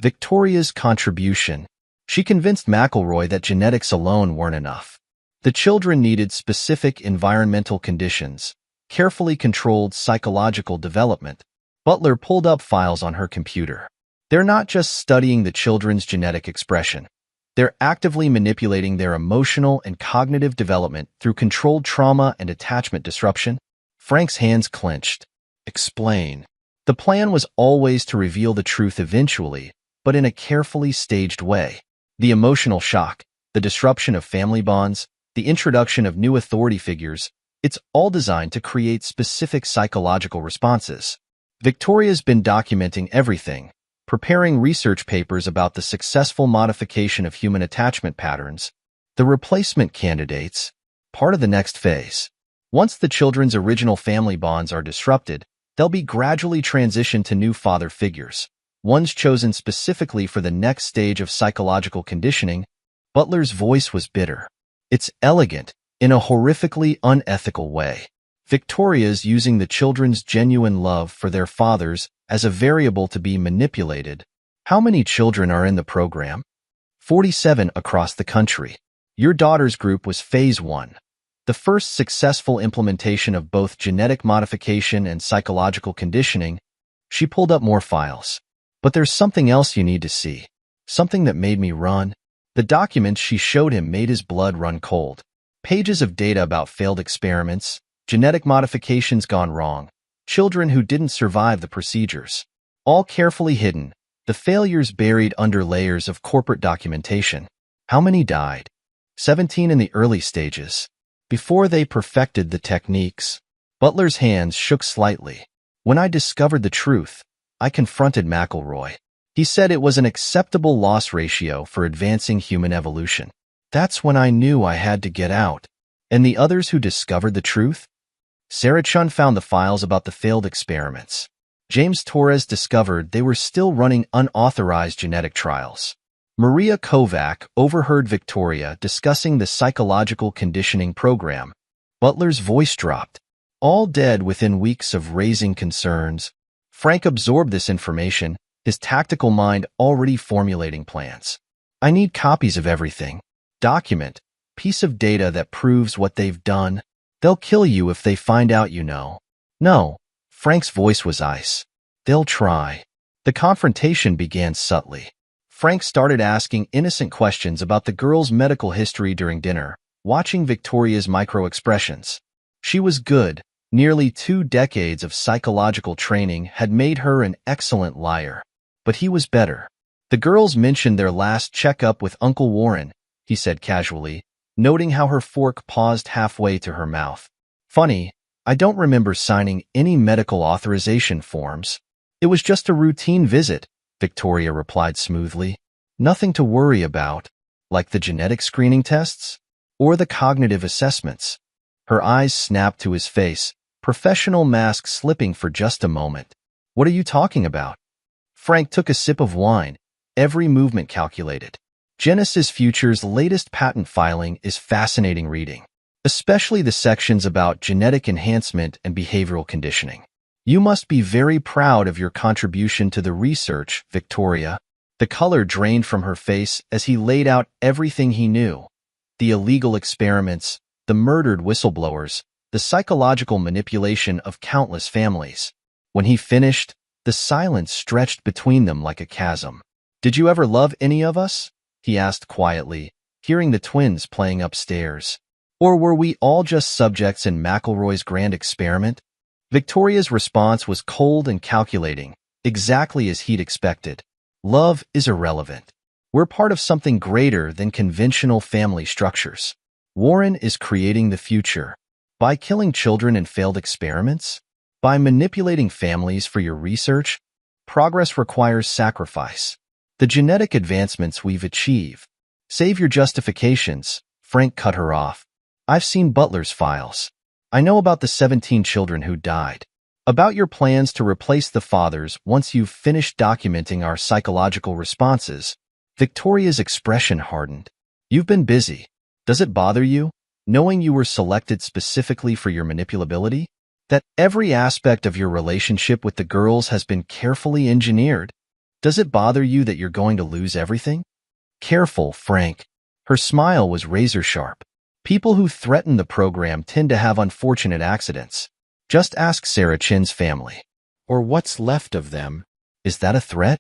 Victoria's contribution. She convinced McElroy that genetics alone weren't enough. The children needed specific environmental conditions, carefully controlled psychological development. Butler pulled up files on her computer. They're not just studying the children's genetic expression. They're actively manipulating their emotional and cognitive development through controlled trauma and attachment disruption. Frank's hands clenched. Explain. The plan was always to reveal the truth eventually, but in a carefully staged way. The emotional shock, the disruption of family bonds, the introduction of new authority figures, it's all designed to create specific psychological responses. Victoria's been documenting everything, preparing research papers about the successful modification of human attachment patterns, the replacement candidates, part of the next phase. Once the children's original family bonds are disrupted, they'll be gradually transitioned to new father figures, ones chosen specifically for the next stage of psychological conditioning. Butler's voice was bitter. It's elegant, in a horrifically unethical way. Victoria's using the children's genuine love for their fathers as a variable to be manipulated. How many children are in the program? 47 across the country. Your daughter's group was phase 1. The first successful implementation of both genetic modification and psychological conditioning. She pulled up more files. But there's something else you need to see. Something that made me run. The documents she showed him made his blood run cold. Pages of data about failed experiments, genetic modifications gone wrong, children who didn't survive the procedures. All carefully hidden, the failures buried under layers of corporate documentation. How many died? 17 in the early stages. Before they perfected the techniques. Butler's hands shook slightly. When I discovered the truth, I confronted McElroy. He said it was an acceptable loss ratio for advancing human evolution. That's when I knew I had to get out. And the others who discovered the truth? Sarah Chun found the files about the failed experiments. James Torres discovered they were still running unauthorized genetic trials. Maria Kovac overheard Victoria discussing the psychological conditioning program. Butler's voice dropped. All dead within weeks of raising concerns. Frank absorbed this information, his tactical mind already formulating plans. I need copies of everything. Document, piece of data that proves what they've done. They'll kill you if they find out you know. No, Frank's voice was ice. They'll try. The confrontation began subtly. Frank started asking innocent questions about the girl's medical history during dinner, watching Victoria's micro-expressions. She was good. Nearly 2 decades of psychological training had made her an excellent liar. But he was better. The girls mentioned their last checkup with Uncle Warren, he said casually, noting how her fork paused halfway to her mouth. Funny, I don't remember signing any medical authorization forms. It was just a routine visit, Victoria replied smoothly. Nothing to worry about, like the genetic screening tests or the cognitive assessments. Her eyes snapped to his face, professional mask slipping for just a moment. What are you talking about? Frank took a sip of wine, every movement calculated. Genesis Future's latest patent filing is fascinating reading, especially the sections about genetic enhancement and behavioral conditioning. You must be very proud of your contribution to the research, Victoria. The color drained from her face as he laid out everything he knew. The illegal experiments, the murdered whistleblowers, the psychological manipulation of countless families. When he finished, the silence stretched between them like a chasm. Did you ever love any of us? He asked quietly, hearing the twins playing upstairs. Or were we all just subjects in McElroy's grand experiment? Victoria's response was cold and calculating, exactly as he'd expected. Love is irrelevant. We're part of something greater than conventional family structures. Warren is creating the future. By killing children in failed experiments? By manipulating families for your research? Progress requires sacrifice. The genetic advancements we've achieved. Save your justifications, Frank cut her off. I've seen Butler's files. I know about the 17 children who died. About your plans to replace the fathers once you've finished documenting our psychological responses. Victoria's expression hardened. You've been busy. Does it bother you, knowing you were selected specifically for your manipulability? That every aspect of your relationship with the girls has been carefully engineered? Does it bother you that you're going to lose everything? Careful, Frank. Her smile was razor-sharp. People who threaten the program tend to have unfortunate accidents. Just ask Sarah Chin's family. Or what's left of them. Is that a threat?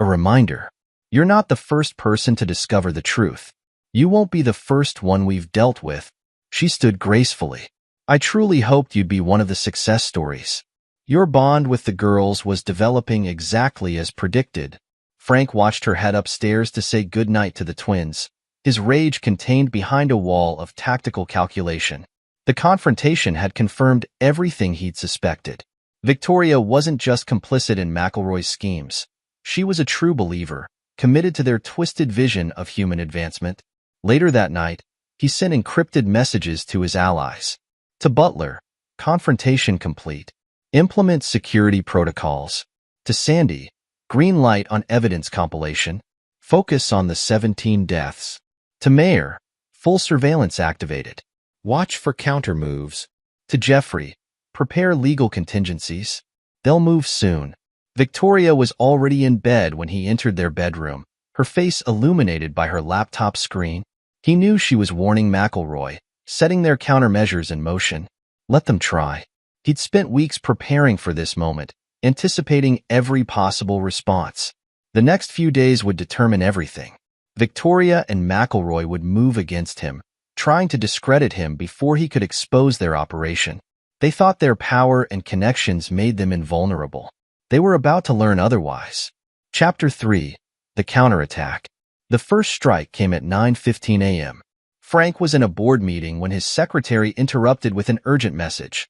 A reminder. You're not the first person to discover the truth. You won't be the first one we've dealt with. She stood gracefully. I truly hoped you'd be one of the success stories. Your bond with the girls was developing exactly as predicted. Frank watched her head upstairs to say goodnight to the twins, his rage contained behind a wall of tactical calculation. The confrontation had confirmed everything he'd suspected. Victoria wasn't just complicit in McElroy's schemes. She was a true believer, committed to their twisted vision of human advancement. Later that night, he sent encrypted messages to his allies. To Butler, confrontation complete. Implement security protocols. To Sandy, green light on evidence compilation. Focus on the 17 deaths. To Mayer, full surveillance activated. Watch for counter-moves. To Jeffrey, prepare legal contingencies. They'll move soon. Victoria was already in bed when he entered their bedroom, her face illuminated by her laptop screen. He knew she was warning McElroy, setting their countermeasures in motion. Let them try. He'd spent weeks preparing for this moment, anticipating every possible response. The next few days would determine everything. Victoria and McElroy would move against him, trying to discredit him before he could expose their operation. They thought their power and connections made them invulnerable. They were about to learn otherwise. Chapter 3. The Counterattack. The first strike came at 9:15 a.m. Frank was in a board meeting when his secretary interrupted with an urgent message.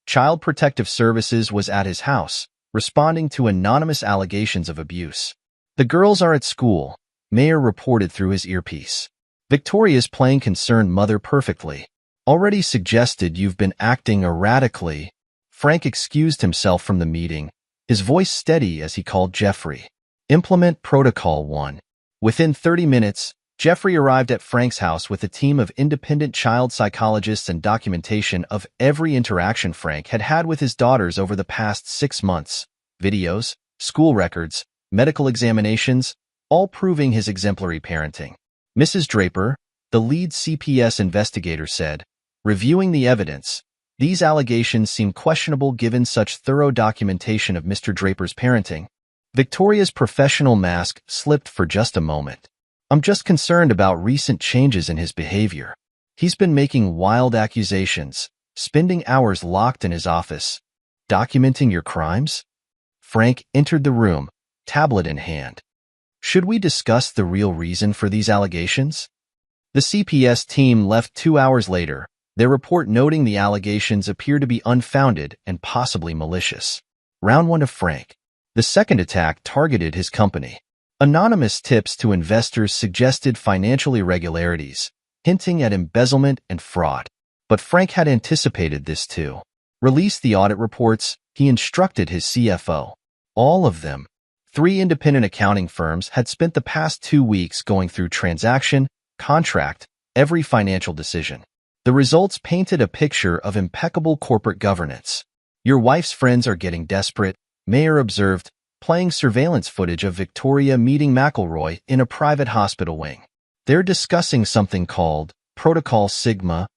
Child Protective Services was at his house, responding to anonymous allegations of abuse. The girls are at school, Mayer reported through his earpiece. Victoria's playing concerned mother perfectly. Already suggested you've been acting erratically. Frank excused himself from the meeting, his voice steady as he called Jeffrey. Implement Protocol 1. Within 30 minutes, Jeffrey arrived at Frank's house with a team of independent child psychologists and documentation of every interaction Frank had had with his daughters over the past 6 months. Videos, school records, medical examinations, all proving his exemplary parenting. Mrs. Draper, the lead CPS investigator, said, reviewing the evidence, these allegations seem questionable given such thorough documentation of Mr. Draper's parenting. Victoria's professional mask slipped for just a moment. I'm just concerned about recent changes in his behavior. He's been making wild accusations, spending hours locked in his office. Documenting your crimes? Frank entered the room, tablet in hand. Should we discuss the real reason for these allegations? The CPS team left 2 hours later, their report noting the allegations appear to be unfounded and possibly malicious. Round 1 of Frank. The second attack targeted his company. Anonymous tips to investors suggested financial irregularities, hinting at embezzlement and fraud. But Frank had anticipated this too. Release the audit reports, he instructed his CFO. All of them. 3 independent accounting firms had spent the past 2 weeks going through transaction, contract, every financial decision. The results painted a picture of impeccable corporate governance. Your wife's friends are getting desperate, Mayer observed, playing surveillance footage of Victoria meeting McElroy in a private hospital wing. They're discussing something called Protocol Sigma.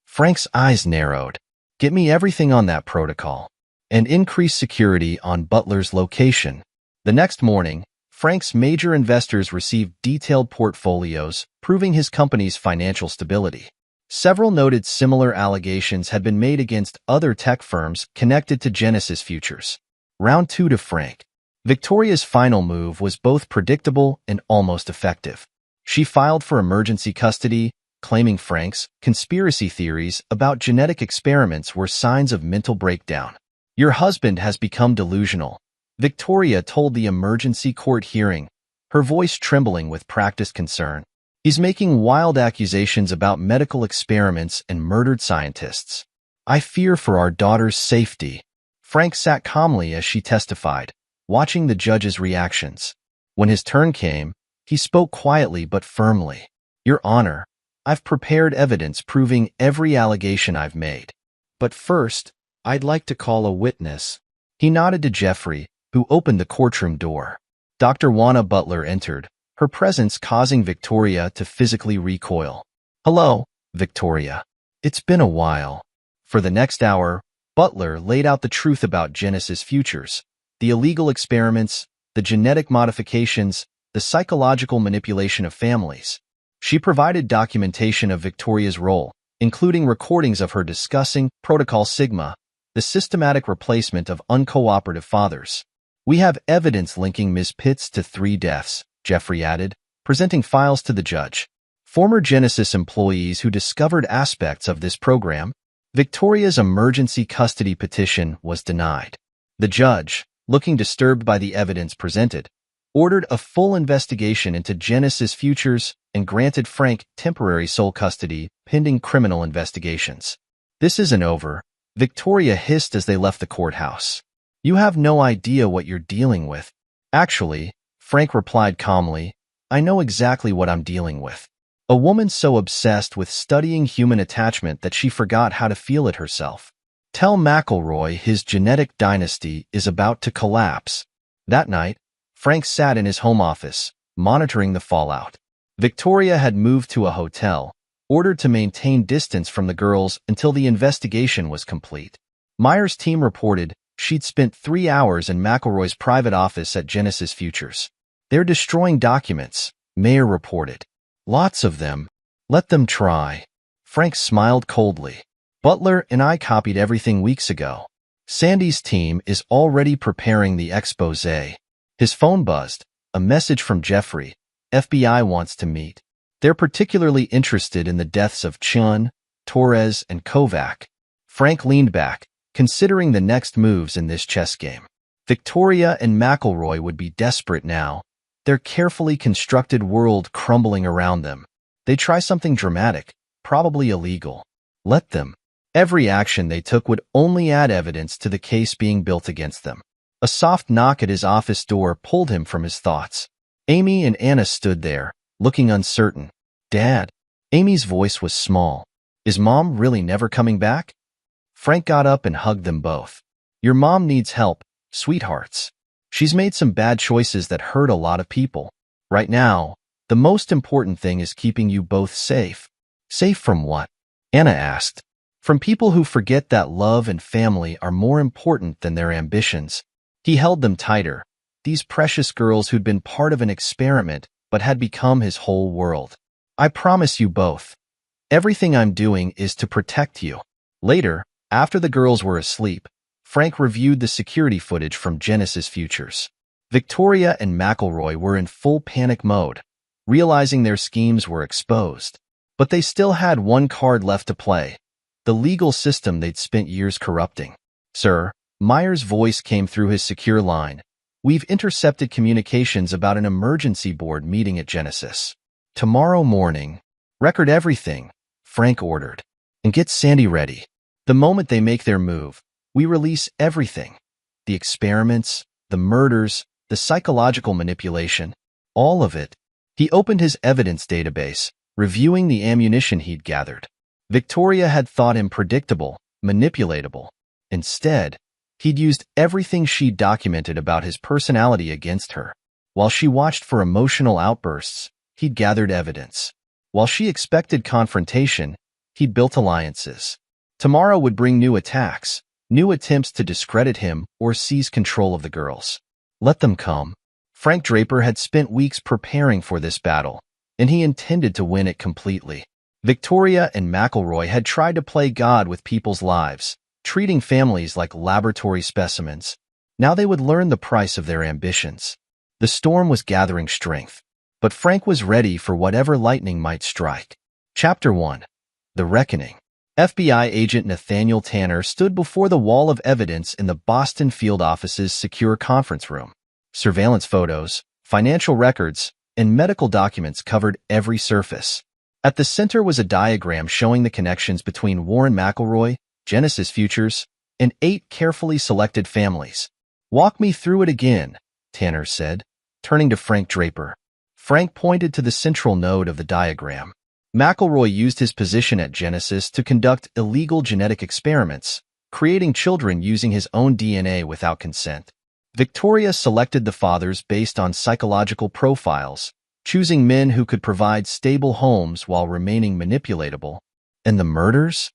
Frank's eyes narrowed. Get me everything on that protocol. And increase security on Butler's location. The next morning, Frank's major investors received detailed portfolios, proving his company's financial stability. Several noted similar allegations had been made against other tech firms connected to Genesis Futures. Round 2 to Frank. Victoria's final move was both predictable and almost effective. She filed for emergency custody, claiming Frank's conspiracy theories about genetic experiments were signs of mental breakdown. Your husband has become delusional, Victoria told the emergency court hearing, her voice trembling with practiced concern. He's making wild accusations about medical experiments and murdered scientists. I fear for our daughter's safety. Frank sat calmly as she testified, watching the judge's reactions. When his turn came, he spoke quietly but firmly. Your Honor, I've prepared evidence proving every allegation I've made. But first, I'd like to call a witness. He nodded to Jeffrey, who opened the courtroom door. Dr. Juana Butler entered, her presence causing Victoria to physically recoil. Hello, Victoria. It's been a while. For the next hour, Butler laid out the truth about Genesis Futures, the illegal experiments, the genetic modifications, the psychological manipulation of families. She provided documentation of Victoria's role, including recordings of her discussing Protocol Sigma, the systematic replacement of uncooperative fathers. We have evidence linking Ms. Pitts to 3 deaths, Jeffrey added, presenting files to the judge. Former Genesis employees who discovered aspects of this program. Victoria's emergency custody petition was denied. The judge, looking disturbed by the evidence presented, ordered a full investigation into Genesis Futures and granted Frank temporary sole custody pending criminal investigations. This isn't over, Victoria hissed as they left the courthouse. You have no idea what you're dealing with. Actually, Frank replied calmly, I know exactly what I'm dealing with. A woman so obsessed with studying human attachment that she forgot how to feel it herself. Tell McElroy his genetic dynasty is about to collapse. That night, Frank sat in his home office, monitoring the fallout. Victoria had moved to a hotel, ordered to maintain distance from the girls until the investigation was complete. Meyer's team reported she'd spent 3 hours in McElroy's private office at Genesis Futures. They're destroying documents, Mayer reported. Lots of them. Let them try. Frank smiled coldly. Butler and I copied everything weeks ago. Sandy's team is already preparing the expose. His phone buzzed. A message from Jeffrey. FBI wants to meet. They're particularly interested in the deaths of Chun, Torres, and Kovac. Frank leaned back, considering the next moves in this chess game. Victoria and McElroy would be desperate now, their carefully constructed world crumbling around them. They try something dramatic, probably illegal. Let them. Every action they took would only add evidence to the case being built against them. A soft knock at his office door pulled him from his thoughts. Amy and Anna stood there, looking uncertain. Dad. Amy's voice was small. Is Mom really never coming back? Frank got up and hugged them both. Your mom needs help, sweethearts. She's made some bad choices that hurt a lot of people. Right now, the most important thing is keeping you both safe. Safe from what? Anna asked. From people who forget that love and family are more important than their ambitions. He held them tighter, these precious girls who'd been part of an experiment but had become his whole world. I promise you both. Everything I'm doing is to protect you. Later, after the girls were asleep, Frank reviewed the security footage from Genesis Futures. Victoria and McElroy were in full panic mode, realizing their schemes were exposed. But they still had one card left to play, the legal system they'd spent years corrupting. Sir, Meyer's voice came through his secure line. We've intercepted communications about an emergency board meeting at Genesis. Tomorrow morning, record everything, Frank ordered, and get Sandy ready. The moment they make their move, we release everything. The experiments, the murders, the psychological manipulation, all of it. He opened his evidence database, reviewing the ammunition he'd gathered. Victoria had thought him predictable, manipulatable. Instead, he'd used everything she'd documented about his personality against her. While she watched for emotional outbursts, he'd gathered evidence. While she expected confrontation, he'd built alliances. Tomorrow would bring new attacks, new attempts to discredit him or seize control of the girls. Let them come. Frank Draper had spent weeks preparing for this battle, and he intended to win it completely. Victoria and McElroy had tried to play God with people's lives, treating families like laboratory specimens. Now they would learn the price of their ambitions. The storm was gathering strength, but Frank was ready for whatever lightning might strike. Chapter 1. The Reckoning. FBI agent Nathaniel Tanner stood before the wall of evidence in the Boston field office's secure conference room. Surveillance photos, financial records, and medical documents covered every surface. At the center was a diagram showing the connections between Warren McElroy, Genesis Futures, and 8 carefully selected families. Walk me through it again, Tanner said, turning to Frank Draper. Frank pointed to the central node of the diagram. McElroy used his position at Genesis to conduct illegal genetic experiments, creating children using his own DNA without consent. Victoria selected the fathers based on psychological profiles, choosing men who could provide stable homes while remaining manipulatable. And the murders?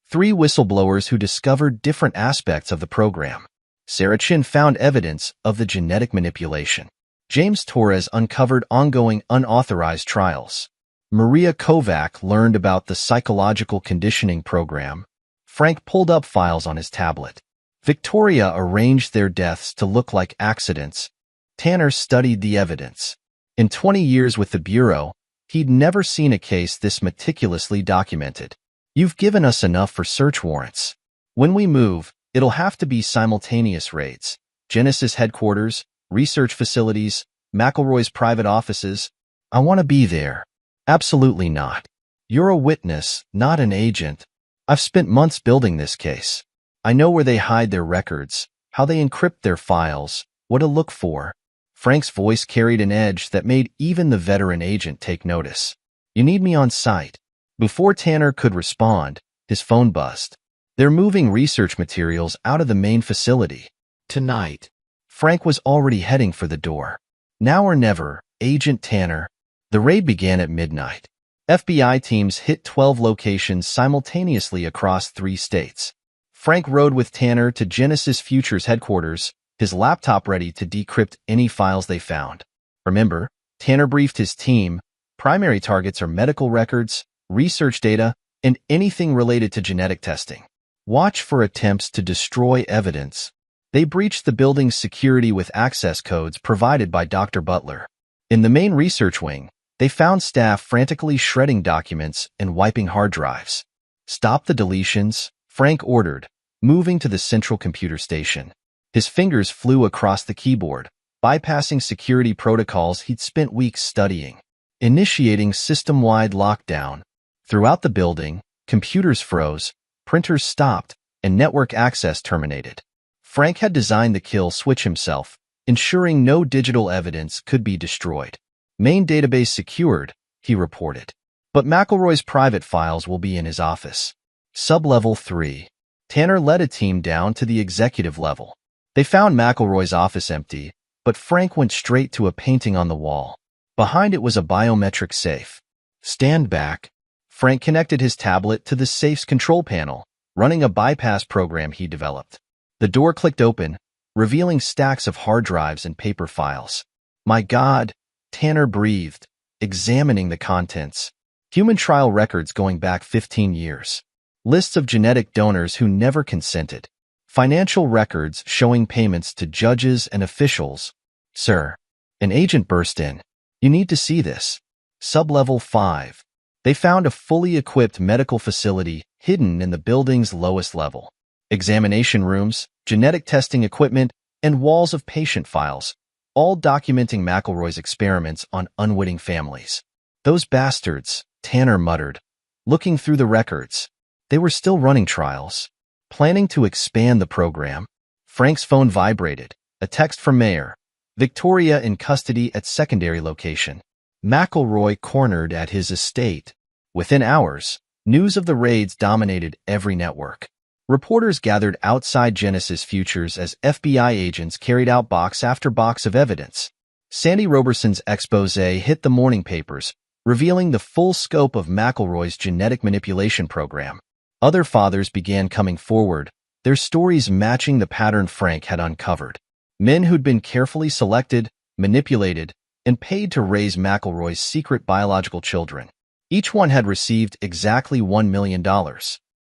3 whistleblowers who discovered different aspects of the program. Sarah Chin found evidence of the genetic manipulation. James Torres uncovered ongoing unauthorized trials. Maria Kovac learned about the psychological conditioning program. Frank pulled up files on his tablet. Victoria arranged their deaths to look like accidents. Tanner studied the evidence. In 20 years with the Bureau, he'd never seen a case this meticulously documented. You've given us enough for search warrants. When we move, it'll have to be simultaneous raids. Genesis headquarters, research facilities, McElroy's private offices. I want to be there. Absolutely not. You're a witness, not an agent. I've spent months building this case. I know where they hide their records, how they encrypt their files, what to look for. Frank's voice carried an edge that made even the veteran agent take notice. You need me on site. Before Tanner could respond, his phone buzzed. They're moving research materials out of the main facility. Tonight. Frank was already heading for the door. Now or never, Agent Tanner. The raid began at midnight. FBI teams hit 12 locations simultaneously across 3 states. Frank rode with Tanner to Genesis Futures headquarters, his laptop ready to decrypt any files they found. Remember, Tanner briefed his team. Primary targets are medical records, research data, and anything related to genetic testing. Watch for attempts to destroy evidence. They breached the building's security with access codes provided by Dr. Butler. In the main research wing, they found staff frantically shredding documents and wiping hard drives. Stop the deletions, Frank ordered, moving to the central computer station. His fingers flew across the keyboard, bypassing security protocols he'd spent weeks studying. Initiating system-wide lockdown. Throughout the building, computers froze, printers stopped, and network access terminated. Frank had designed the kill switch himself, ensuring no digital evidence could be destroyed. Main database secured, he reported. But McElroy's private files will be in his office. Sub-level 3. Tanner led a team down to the executive level. They found McElroy's office empty, but Frank went straight to a painting on the wall. Behind it was a biometric safe. Stand back. Frank connected his tablet to the safe's control panel, running a bypass program he developed. The door clicked open, revealing stacks of hard drives and paper files. My God, Tanner breathed, examining the contents. Human trial records going back 15 years. Lists of genetic donors who never consented. Financial records showing payments to judges and officials. Sir, an agent burst in. You need to see this. Sub-level 5. They found a fully equipped medical facility hidden in the building's lowest level. Examination rooms, genetic testing equipment, and walls of patient files, all documenting McElroy's experiments on unwitting families. Those bastards, Tanner muttered, looking through the records. They were still running trials, planning to expand the program. Frank's phone vibrated, a text from Mayor. Victoria in custody at secondary location. McElroy cornered at his estate. Within hours, news of the raids dominated every network. Reporters gathered outside Genesis Futures as FBI agents carried out box after box of evidence. Sandy Roberson's expose hit the morning papers, revealing the full scope of McElroy's genetic manipulation program. Other fathers began coming forward, their stories matching the pattern Frank had uncovered. Men who'd been carefully selected, manipulated, and paid to raise McElroy's secret biological children. Each one had received exactly $1 million.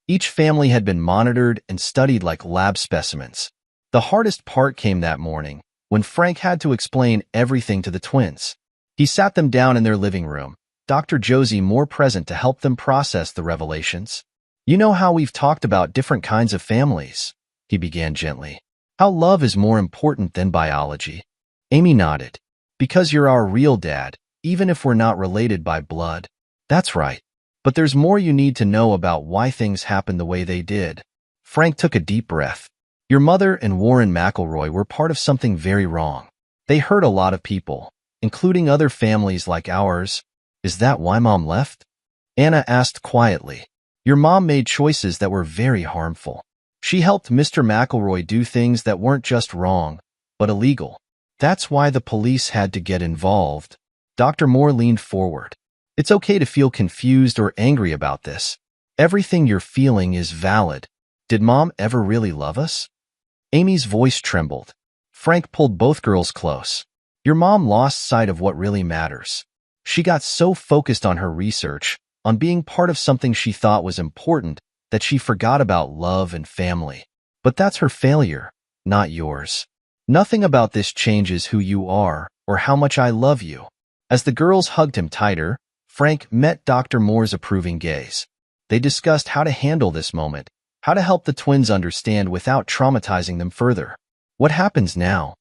Each family had been monitored and studied like lab specimens. The hardest part came that morning, when Frank had to explain everything to the twins. He sat them down in their living room, Dr. Josie more present to help them process the revelations. You know how we've talked about different kinds of families, he began gently. How love is more important than biology. Amy nodded. Because you're our real dad, even if we're not related by blood. That's right. But there's more you need to know about why things happened the way they did. Frank took a deep breath. Your mother and Warren McElroy were part of something very wrong. They hurt a lot of people, including other families like ours. Is that why Mom left? Anna asked quietly. Your mom made choices that were very harmful. She helped Mr. McElroy do things that weren't just wrong, but illegal. That's why the police had to get involved. Dr. Moore leaned forward. It's okay to feel confused or angry about this. Everything you're feeling is valid. Did Mom ever really love us? Amy's voice trembled. Frank pulled both girls close. Your mom lost sight of what really matters. She got so focused on her research, on being part of something she thought was important, that she forgot about love and family. But that's her failure, not yours. Nothing about this changes who you are or how much I love you. As the girls hugged him tighter, Frank met Dr. Moore's approving gaze. They discussed how to handle this moment, how to help the twins understand without traumatizing them further. What happens now?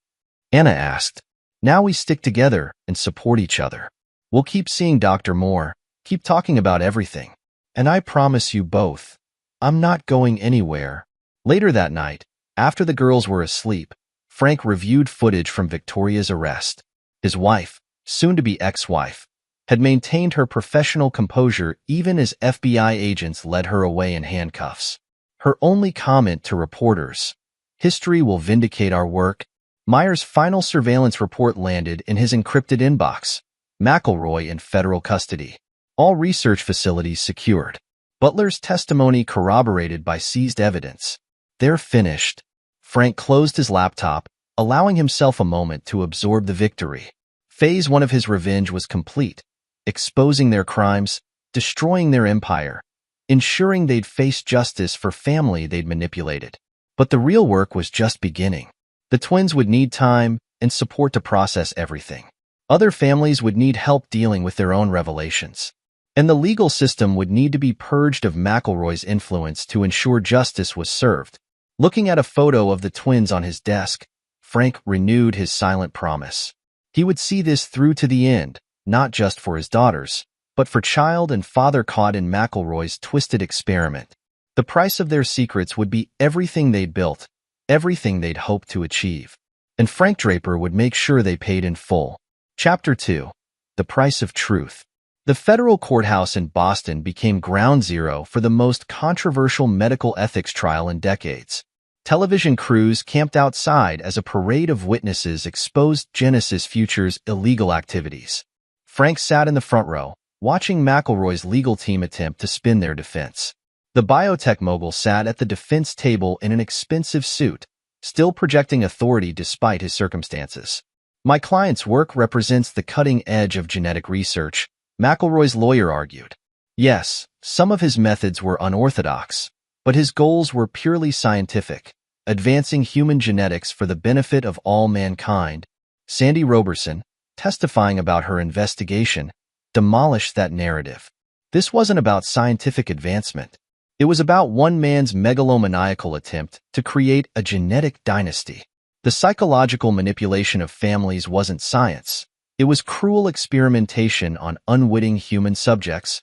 Anna asked. Now we stick together and support each other. We'll keep seeing Dr. Moore, keep talking about everything. And I promise you both, I'm not going anywhere. Later that night, after the girls were asleep, Frank reviewed footage from Victoria's arrest. His wife, soon-to-be ex-wife, had maintained her professional composure even as FBI agents led her away in handcuffs. Her only comment to reporters, "History will vindicate our work." Meyer's final surveillance report landed in his encrypted inbox. McElroy in federal custody. All research facilities secured. Butler's testimony corroborated by seized evidence. They're finished. Frank closed his laptop, allowing himself a moment to absorb the victory. Phase 1 of his revenge was complete, exposing their crimes, destroying their empire, ensuring they'd face justice for family they'd manipulated. But the real work was just beginning. The twins would need time and support to process everything. Other families would need help dealing with their own revelations. And the legal system would need to be purged of McElroy's influence to ensure justice was served. Looking at a photo of the twins on his desk, Frank renewed his silent promise. He would see this through to the end, not just for his daughters, but for child and father caught in McElroy's twisted experiment. The price of their secrets would be everything they'd built, everything they'd hoped to achieve. And Frank Draper would make sure they paid in full. Chapter 2. The Price of Truth. The federal courthouse in Boston became ground zero for the most controversial medical ethics trial in decades. Television crews camped outside as a parade of witnesses exposed Genesis Future's illegal activities. Frank sat in the front row, watching McElroy's legal team attempt to spin their defense. The biotech mogul sat at the defense table in an expensive suit, still projecting authority despite his circumstances. My client's work represents the cutting edge of genetic research, McElroy's lawyer argued. Yes, some of his methods were unorthodox, but his goals were purely scientific, advancing human genetics for the benefit of all mankind. Sandy Roberson, testifying about her investigation, demolished that narrative. This wasn't about scientific advancement. It was about one man's megalomaniacal attempt to create a genetic dynasty. The psychological manipulation of families wasn't science. It was cruel experimentation on unwitting human subjects.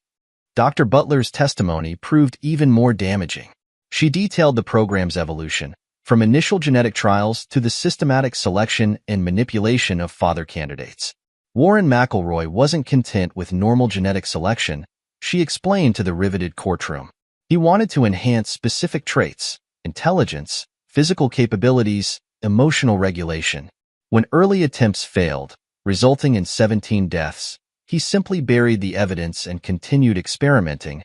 Dr. Butler's testimony proved even more damaging. She detailed the program's evolution, from initial genetic trials to the systematic selection and manipulation of father candidates. Warren McElroy wasn't content with normal genetic selection, she explained to the riveted courtroom. He wanted to enhance specific traits, intelligence, physical capabilities, emotional regulation. When early attempts failed, resulting in 17 deaths, he simply buried the evidence and continued experimenting.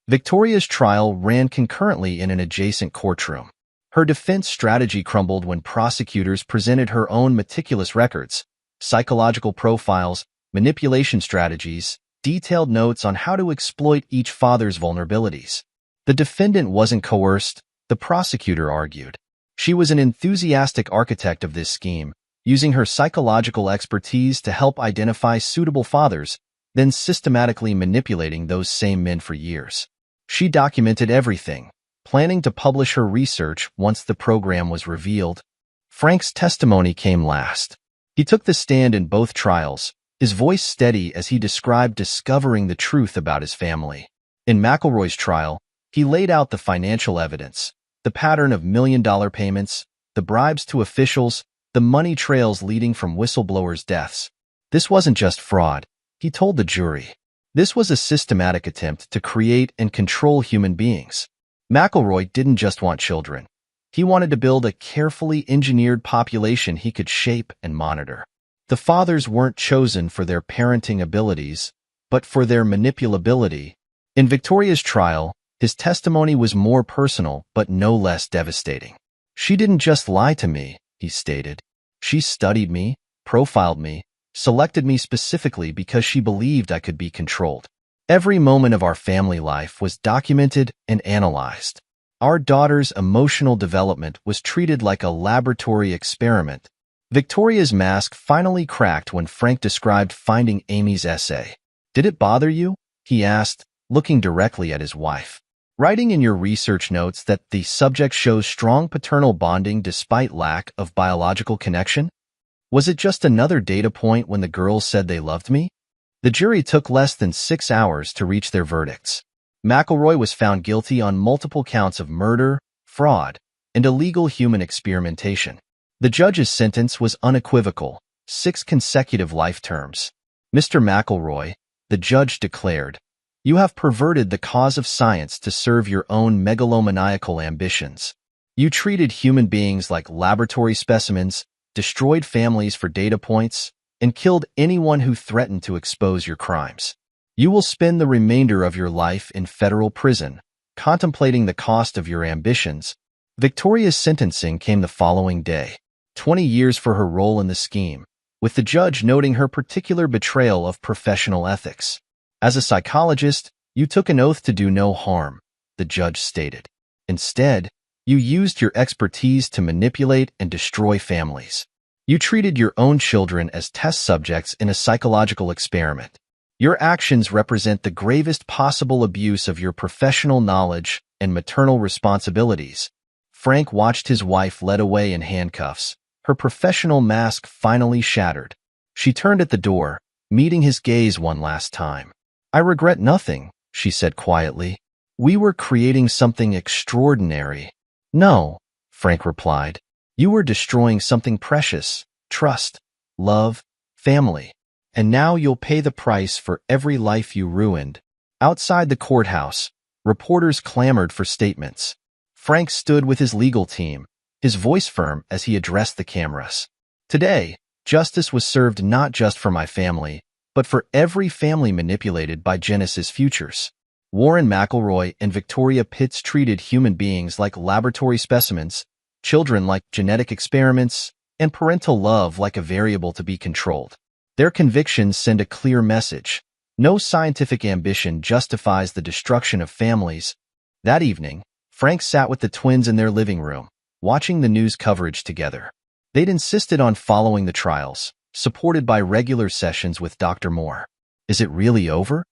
Victoria's trial ran concurrently in an adjacent courtroom. Her defense strategy crumbled when prosecutors presented her own meticulous records, psychological profiles, manipulation strategies, detailed notes on how to exploit each father's vulnerabilities. The defendant wasn't coerced, the prosecutor argued. She was an enthusiastic architect of this scheme, using her psychological expertise to help identify suitable fathers, then systematically manipulating those same men for years. She documented everything, planning to publish her research once the program was revealed. Frank's testimony came last. He took the stand in both trials, his voice steady as he described discovering the truth about his family. In McElroy's trial, he laid out the financial evidence, the pattern of million-dollar payments, the bribes to officials, the money trails leading from whistleblowers' deaths. This wasn't just fraud, he told the jury. This was a systematic attempt to create and control human beings. McElroy didn't just want children. He wanted to build a carefully engineered population he could shape and monitor. The fathers weren't chosen for their parenting abilities, but for their manipulability. In Victoria's trial, his testimony was more personal but no less devastating. She didn't just lie to me, he stated. She studied me, profiled me, selected me specifically because she believed I could be controlled. Every moment of our family life was documented and analyzed. Our daughter's emotional development was treated like a laboratory experiment. Victoria's mask finally cracked when Frank described finding Amy's essay. Did it bother you? He asked, looking directly at his wife. Writing in your research notes that the subject shows strong paternal bonding despite lack of biological connection? Was it just another data point when the girls said they loved me? The jury took less than 6 hours to reach their verdicts. McElroy was found guilty on multiple counts of murder, fraud, and illegal human experimentation. The judge's sentence was unequivocal, 6 consecutive life terms. Mr. McElroy, the judge declared, you have perverted the cause of science to serve your own megalomaniacal ambitions. You treated human beings like laboratory specimens, destroyed families for data points, and killed anyone who threatened to expose your crimes. You will spend the remainder of your life in federal prison, contemplating the cost of your ambitions. Victoria's sentencing came the following day, 20 years for her role in the scheme, with the judge noting her particular betrayal of professional ethics. As a psychologist, you took an oath to do no harm, the judge stated. Instead, you used your expertise to manipulate and destroy families. You treated your own children as test subjects in a psychological experiment. Your actions represent the gravest possible abuse of your professional knowledge and maternal responsibilities. Frank watched his wife led away in handcuffs, her professional mask finally shattered. She turned at the door, meeting his gaze one last time. I regret nothing, she said quietly. We were creating something extraordinary. No, Frank replied. You were destroying something precious, trust, love, family. And now you'll pay the price for every life you ruined. Outside the courthouse, reporters clamored for statements. Frank stood with his legal team, his voice firm as he addressed the cameras. Today, justice was served not just for my family, but for every family manipulated by Genesis Futures. Warren McElroy and Victoria Pitts treated human beings like laboratory specimens, children like genetic experiments, and parental love like a variable to be controlled. Their convictions send a clear message. No scientific ambition justifies the destruction of families. That evening, Frank sat with the twins in their living room, watching the news coverage together. They'd insisted on following the trials, supported by regular sessions with Dr. Moore. Is it really over?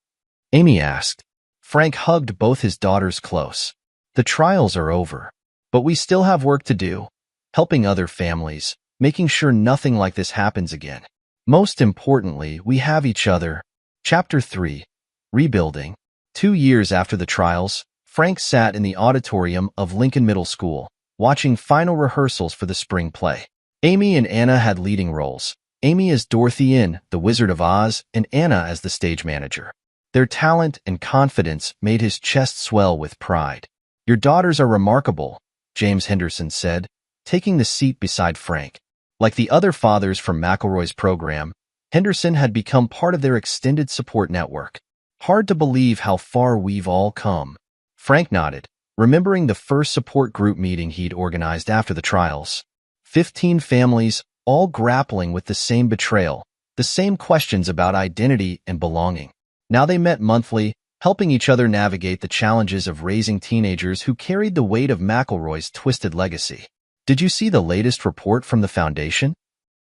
Amy asked. Frank hugged both his daughters close. The trials are over, but we still have work to do, helping other families, making sure nothing like this happens again. Most importantly, we have each other. Chapter 3. Rebuilding. 2 years after the trials, Frank sat in the auditorium of Lincoln Middle School, watching final rehearsals for the spring play. Amy and Anna had leading roles. Amy as Dorothy in The Wizard of Oz and Anna as the stage manager. Their talent and confidence made his chest swell with pride. Your daughters are remarkable, James Henderson said, taking the seat beside Frank. Like the other fathers from McElroy's program, Henderson had become part of their extended support network. Hard to believe how far we've all come. Frank nodded, remembering the first support group meeting he'd organized after the trials. 15 families, all grappling with the same betrayal, the same questions about identity and belonging. Now they met monthly, helping each other navigate the challenges of raising teenagers who carried the weight of McElroy's twisted legacy. Did you see the latest report from the foundation?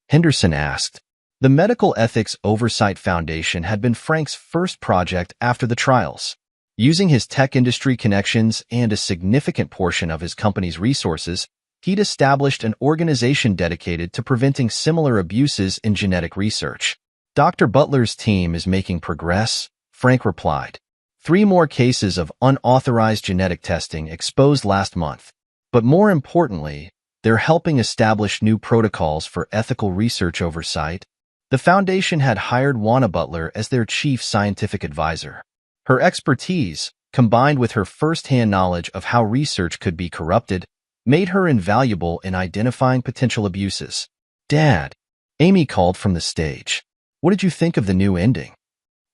Henderson asked. The Medical Ethics Oversight Foundation had been Frank's first project after the trials. Using his tech industry connections and a significant portion of his company's resources, he'd established an organization dedicated to preventing similar abuses in genetic research. Dr. Butler's team is making progress, Frank replied. 3 more cases of unauthorized genetic testing exposed last month. But more importantly, they're helping establish new protocols for ethical research oversight. The foundation had hired Juana Butler as their chief scientific advisor. Her expertise, combined with her first-hand knowledge of how research could be corrupted, made her invaluable in identifying potential abuses. Dad, Amy called from the stage. What did you think of the new ending?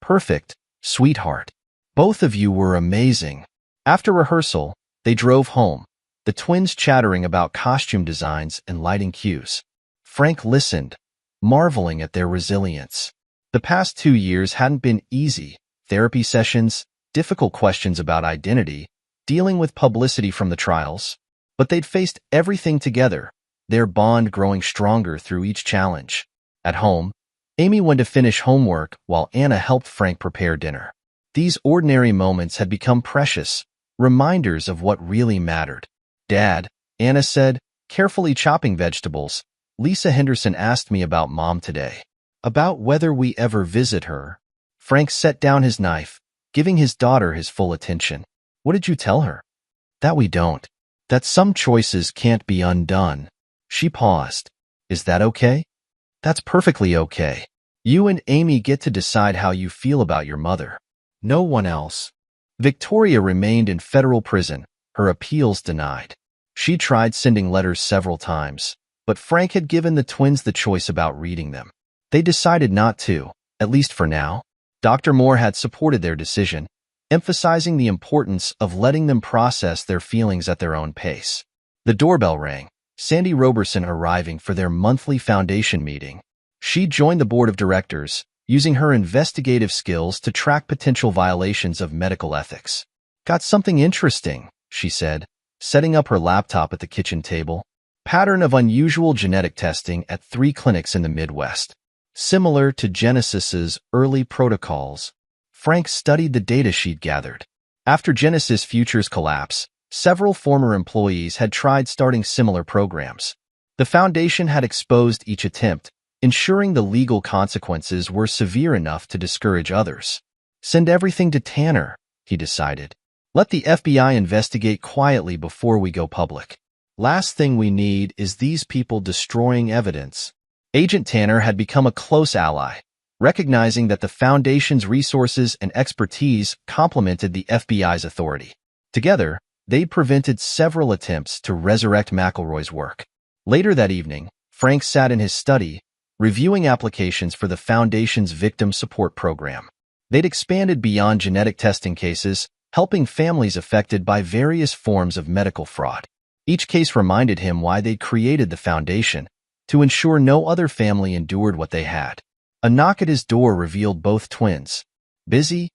Perfect, sweetheart. Both of you were amazing. After rehearsal, they drove home, the twins chattering about costume designs and lighting cues. Frank listened, marveling at their resilience. The past 2 years hadn't been easy. Therapy sessions, difficult questions about identity, dealing with publicity from the trials. But they'd faced everything together, their bond growing stronger through each challenge. At home, Amy went to finish homework while Anna helped Frank prepare dinner. These ordinary moments had become precious, reminders of what really mattered. "Dad," Anna said, carefully chopping vegetables, "Lisa Henderson asked me about Mom today. About whether we ever visit her." Frank set down his knife, giving his daughter his full attention. "What did you tell her?" "That we don't. That some choices can't be undone." She paused. "Is that okay?" "That's perfectly okay. You and Amy get to decide how you feel about your mother. No one else." Victoria remained in federal prison, her appeals denied. She tried sending letters several times, but Frank had given the twins the choice about reading them. They decided not to, at least for now. Dr. Moore had supported their decision, emphasizing the importance of letting them process their feelings at their own pace. The doorbell rang, Sandy Roberson arriving for their monthly foundation meeting. She joined the board of directors, using her investigative skills to track potential violations of medical ethics. "Got something interesting," she said, setting up her laptop at the kitchen table. "Pattern of unusual genetic testing at 3 clinics in the Midwest. Similar to Genesis's early protocols." Frank studied the data she'd gathered. After Genesis Future's collapse, several former employees had tried starting similar programs. The foundation had exposed each attempt, ensuring the legal consequences were severe enough to discourage others. "Send everything to Tanner," he decided. "Let the FBI investigate quietly before we go public. Last thing we need is these people destroying evidence." Agent Tanner had become a close ally, recognizing that the Foundation's resources and expertise complemented the FBI's authority. Together, they prevented several attempts to resurrect McElroy's work. Later that evening, Frank sat in his study, reviewing applications for the Foundation's victim support program. They'd expanded beyond genetic testing cases, helping families affected by various forms of medical fraud. Each case reminded him why they'd created the Foundation, to ensure no other family endured what they had. A knock at his door revealed both twins. "Busy?"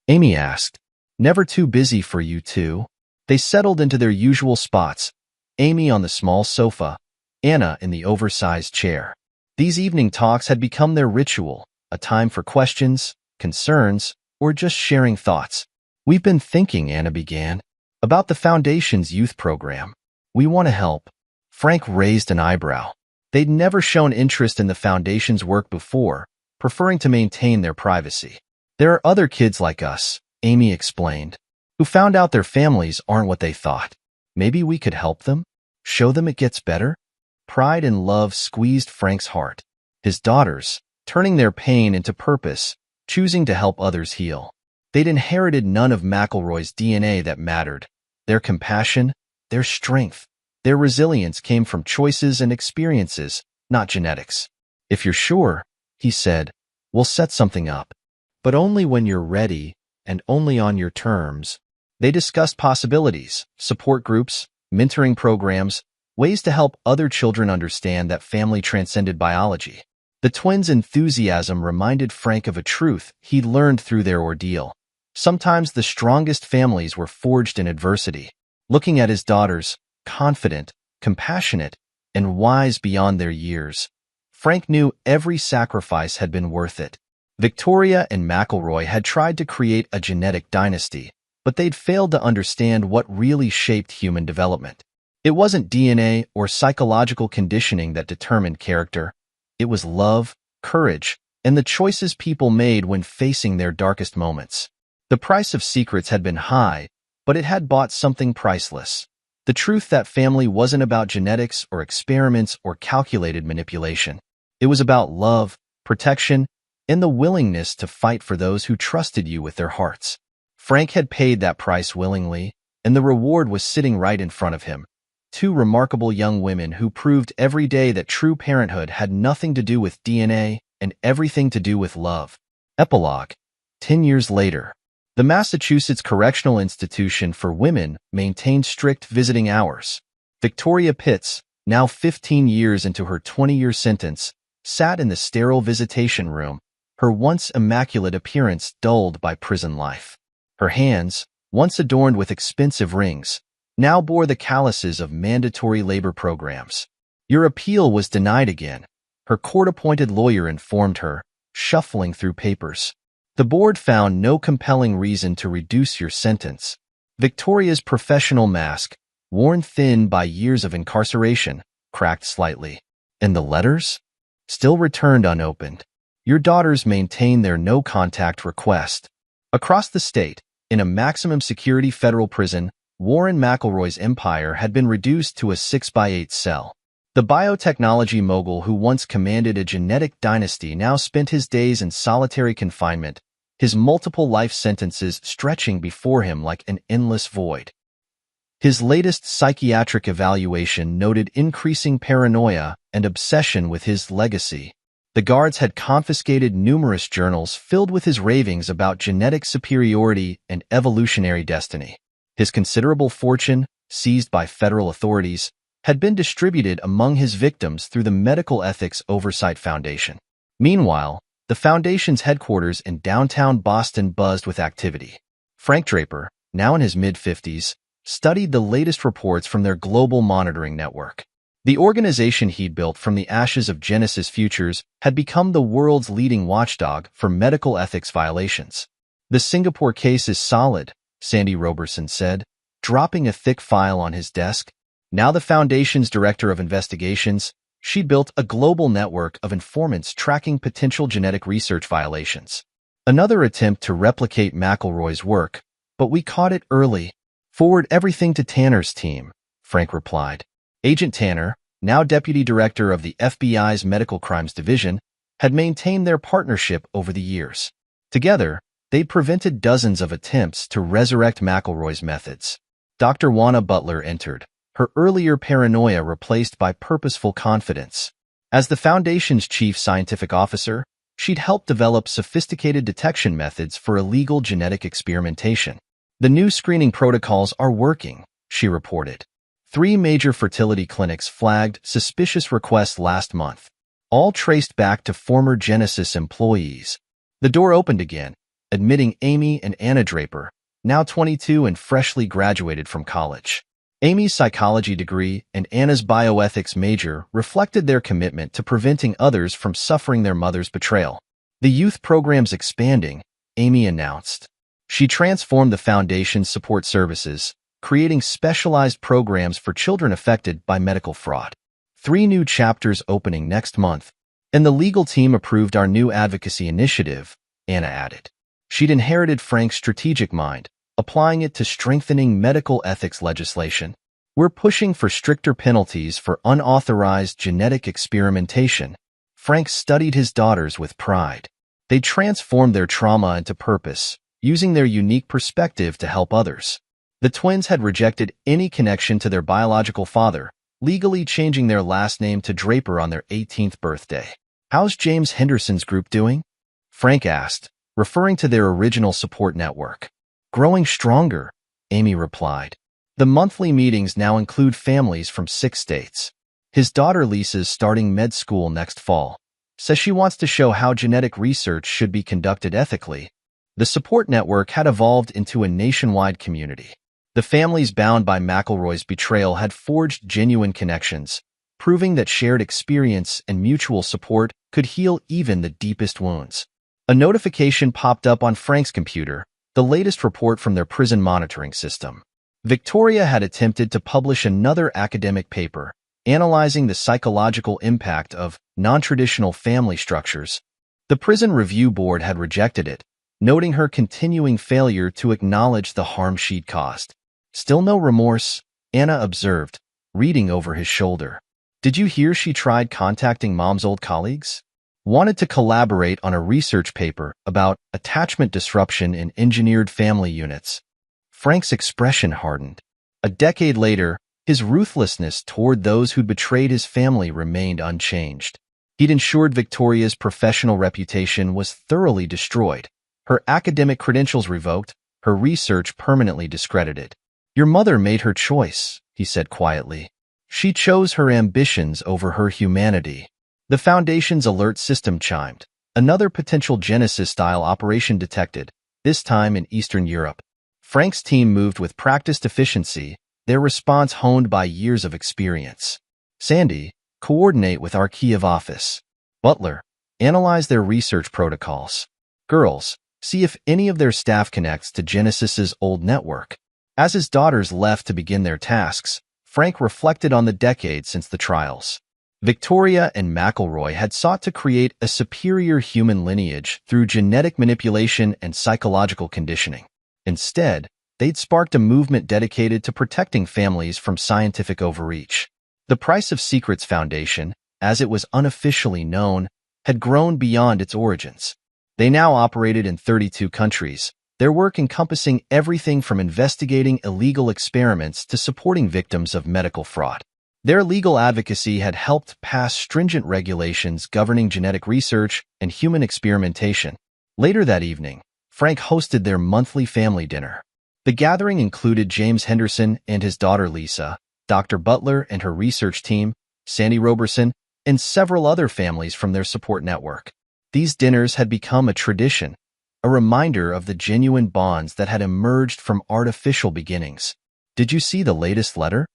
Amy asked. "Never too busy for you two." They settled into their usual spots, Amy on the small sofa, Anna in the oversized chair. These evening talks had become their ritual, a time for questions, concerns, or just sharing thoughts. "We've been thinking," Anna began, "about the Foundation's youth program. We want to help." Frank raised an eyebrow. They'd never shown interest in the Foundation's work before, preferring to maintain their privacy. "There are other kids like us," Amy explained, "who found out their families aren't what they thought. Maybe we could help them? Show them it gets better?" Pride and love squeezed Frank's heart. His daughters, turning their pain into purpose, choosing to help others heal. They'd inherited none of McElroy's DNA that mattered. Their compassion, their strength, their resilience came from choices and experiences, not genetics. "If you're sure," he said, "we'll set something up. But only when you're ready, and only on your terms." They discussed possibilities, support groups, mentoring programs, ways to help other children understand that family transcended biology. The twins' enthusiasm reminded Frank of a truth he'd learned through their ordeal. Sometimes the strongest families were forged in adversity. Looking at his daughters, confident, compassionate, and wise beyond their years, Frank knew every sacrifice had been worth it. Victoria and McElroy had tried to create a genetic dynasty, but they'd failed to understand what really shaped human development. It wasn't DNA or psychological conditioning that determined character. It was love, courage, and the choices people made when facing their darkest moments. The price of secrets had been high, but it had bought something priceless. The truth that family wasn't about genetics or experiments or calculated manipulation. It was about love, protection, and the willingness to fight for those who trusted you with their hearts. Frank had paid that price willingly, and the reward was sitting right in front of him. 2 remarkable young women who proved every day that true parenthood had nothing to do with DNA and everything to do with love. Epilogue. 10 years later. The Massachusetts Correctional Institution for Women maintained strict visiting hours. Victoria Pitts, now 15 years into her 20-year sentence, sat in the sterile visitation room, her once immaculate appearance dulled by prison life. Her hands, once adorned with expensive rings, now bore the calluses of mandatory labor programs. Your appeal was denied again, her court-appointed lawyer informed her, shuffling through papers. The board found no compelling reason to reduce your sentence. Victoria's professional mask, worn thin by years of incarceration, cracked slightly. And the letters? Still returned unopened. Your daughters maintain their no-contact request. Across the state, in a maximum security federal prison, Warren McElroy's empire had been reduced to a 6x8 cell. The biotechnology mogul who once commanded a genetic dynasty now spent his days in solitary confinement, his multiple life sentences stretching before him like an endless void. His latest psychiatric evaluation noted increasing paranoia and obsession with his legacy. The guards had confiscated numerous journals filled with his ravings about genetic superiority and evolutionary destiny. His considerable fortune, seized by federal authorities, had been distributed among his victims through the Medical Ethics Oversight Foundation. Meanwhile, the foundation's headquarters in downtown Boston buzzed with activity. Frank Draper, now in his mid-50s, studied the latest reports from their global monitoring network. The organization he'd built from the ashes of Genesis Futures had become the world's leading watchdog for medical ethics violations. "The Singapore case is solid," Sandy Roberson said, dropping a thick file on his desk. Now the Foundation's director of investigations, she'd built a global network of informants tracking potential genetic research violations. Another attempt to replicate McElroy's work, but we caught it early. "Forward everything to Tanner's team," Frank replied. Agent Tanner, now deputy director of the FBI's Medical Crimes Division, had maintained their partnership over the years. Together, they'd prevented dozens of attempts to resurrect McElroy's methods. Dr. Juana Butler entered, her earlier paranoia replaced by purposeful confidence. As the Foundation's chief scientific officer, she'd helped develop sophisticated detection methods for illegal genetic experimentation. "The new screening protocols are working," she reported. 3 major fertility clinics flagged suspicious requests last month, all traced back to former Genesis employees. The door opened again, admitting Amy and Anna Draper, now 22 and freshly graduated from college. Amy's psychology degree and Anna's bioethics major reflected their commitment to preventing others from suffering their mother's betrayal. "The youth program's expanding," Amy announced. She transformed the Foundation's support services, creating specialized programs for children affected by medical fraud. 3 new chapters opening next month, and the legal team approved our new advocacy initiative, Anna added. She'd inherited Frank's strategic mind, applying it to strengthening medical ethics legislation. "We're pushing for stricter penalties for unauthorized genetic experimentation." Frank studied his daughters with pride. They transformed their trauma into purpose, using their unique perspective to help others. The twins had rejected any connection to their biological father, legally changing their last name to Draper on their 18th birthday. "How's James Henderson's group doing?" Frank asked, referring to their original support network. "Growing stronger," Amy replied. The monthly meetings now include families from 6 states. His daughter Lisa's starting med school next fall, says she wants to show how genetic research should be conducted ethically. The support network had evolved into a nationwide community. The families bound by McElroy's betrayal had forged genuine connections, proving that shared experience and mutual support could heal even the deepest wounds. A notification popped up on Frank's computer, the latest report from their prison monitoring system. Victoria had attempted to publish another academic paper, analyzing the psychological impact of non-traditional family structures. The Prison Review Board had rejected it, noting her continuing failure to acknowledge the harm she'd caused. "Still no remorse," Anna observed, reading over his shoulder. "Did you hear she tried contacting Mom's old colleagues? Wanted to collaborate on a research paper about attachment disruption in engineered family units." Frank's expression hardened. A decade later, his ruthlessness toward those who'd betrayed his family remained unchanged. He'd ensured Victoria's professional reputation was thoroughly destroyed, her academic credentials revoked, her research permanently discredited. "Your mother made her choice," he said quietly. "She chose her ambitions over her humanity." The Foundation's alert system chimed. Another potential Genesis-style operation detected, this time in Eastern Europe. Frank's team moved with practiced efficiency, their response honed by years of experience. Sandy, coordinate with our key of office. Butler, analyze their research protocols. Girls, see if any of their staff connects to Genesis's old network. As his daughters left to begin their tasks, Frank reflected on the decades since the trials. Victoria and McElroy had sought to create a superior human lineage through genetic manipulation and psychological conditioning. Instead, they'd sparked a movement dedicated to protecting families from scientific overreach. The Price of Secrets Foundation, as it was unofficially known, had grown beyond its origins. They now operated in 32 countries, their work encompassing everything from investigating illegal experiments to supporting victims of medical fraud. Their legal advocacy had helped pass stringent regulations governing genetic research and human experimentation. Later that evening, Frank hosted their monthly family dinner. The gathering included James Henderson and his daughter Lisa, Dr. Butler and her research team, Sandy Roberson, and several other families from their support network. These dinners had become a tradition, a reminder of the genuine bonds that had emerged from artificial beginnings. "Did you see the latest letter?"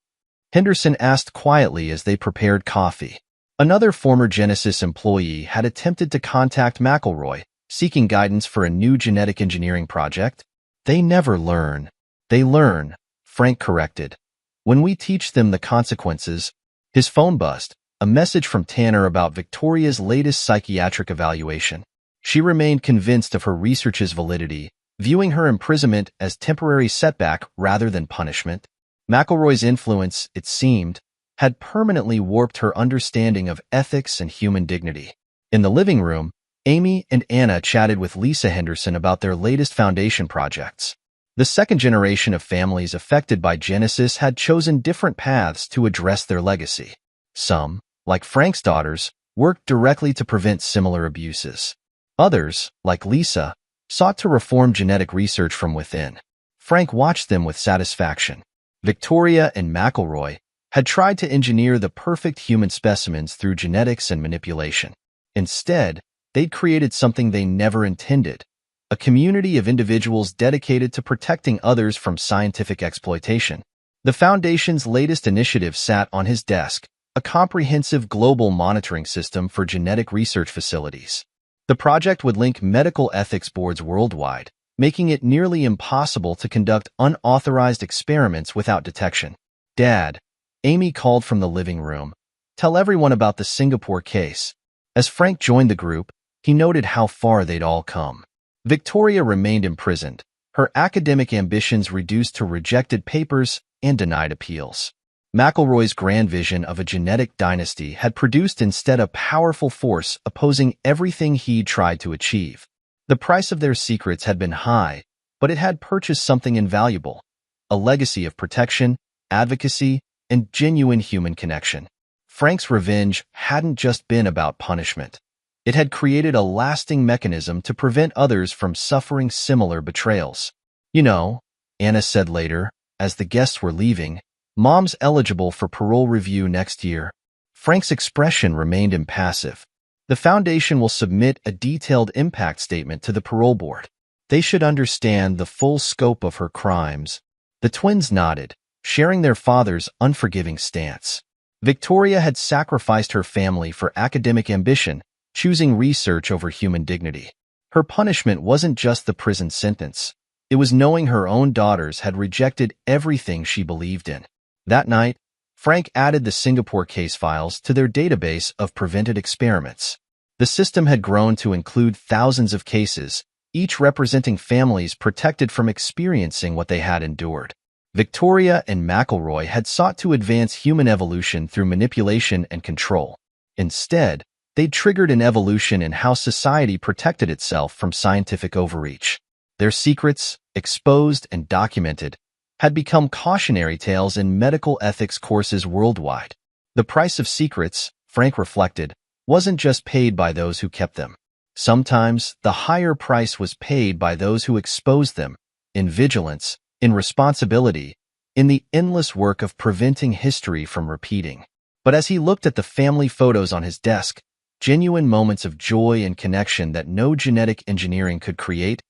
Henderson asked quietly as they prepared coffee. Another former Genesis employee had attempted to contact McElroy, seeking guidance for a new genetic engineering project. "They never learn. They learn," Frank corrected. "When we teach them the consequences." His phone buzzed, a message from Tanner about Victoria's latest psychiatric evaluation. She remained convinced of her research's validity, viewing her imprisonment as temporary setback rather than punishment. McElroy's influence, it seemed, had permanently warped her understanding of ethics and human dignity. In the living room, Amy and Anna chatted with Lisa Henderson about their latest foundation projects. The second generation of families affected by Genesis had chosen different paths to address their legacy. Some, like Frank's daughters, worked directly to prevent similar abuses. Others, like Lisa, sought to reform genetic research from within. Frank watched them with satisfaction. Victoria and McElroy had tried to engineer the perfect human specimens through genetics and manipulation. Instead, they'd created something they never intended, a community of individuals dedicated to protecting others from scientific exploitation. The Foundation's latest initiative sat on his desk, a comprehensive global monitoring system for genetic research facilities. The project would link medical ethics boards worldwide, making it nearly impossible to conduct unauthorized experiments without detection. "Dad," Amy called from the living room, "tell everyone about the Singapore case." As Frank joined the group, he noted how far they'd all come. Victoria remained imprisoned, her academic ambitions reduced to rejected papers and denied appeals. McElroy's grand vision of a genetic dynasty had produced instead a powerful force opposing everything he'd tried to achieve. The price of their secrets had been high, but it had purchased something invaluable, a legacy of protection, advocacy, and genuine human connection. Frank's revenge hadn't just been about punishment. It had created a lasting mechanism to prevent others from suffering similar betrayals. "You know," Anna said later, as the guests were leaving, "Mom's eligible for parole review next year." Frank's expression remained impassive. "The Foundation will submit a detailed impact statement to the parole board. They should understand the full scope of her crimes." The twins nodded, sharing their father's unforgiving stance. Victoria had sacrificed her family for academic ambition, choosing research over human dignity. Her punishment wasn't just the prison sentence. It was knowing her own daughters had rejected everything she believed in. That night, Frank added the Singapore case files to their database of prevented experiments. The system had grown to include thousands of cases, each representing families protected from experiencing what they had endured. Victoria and McElroy had sought to advance human evolution through manipulation and control. Instead, they'd triggered an evolution in how society protected itself from scientific overreach. Their secrets, exposed and documented, had become cautionary tales in medical ethics courses worldwide. The price of secrets, Frank reflected, wasn't just paid by those who kept them. Sometimes, the higher price was paid by those who exposed them, in vigilance, in responsibility, in the endless work of preventing history from repeating. But as he looked at the family photos on his desk, genuine moments of joy and connection that no genetic engineering could create,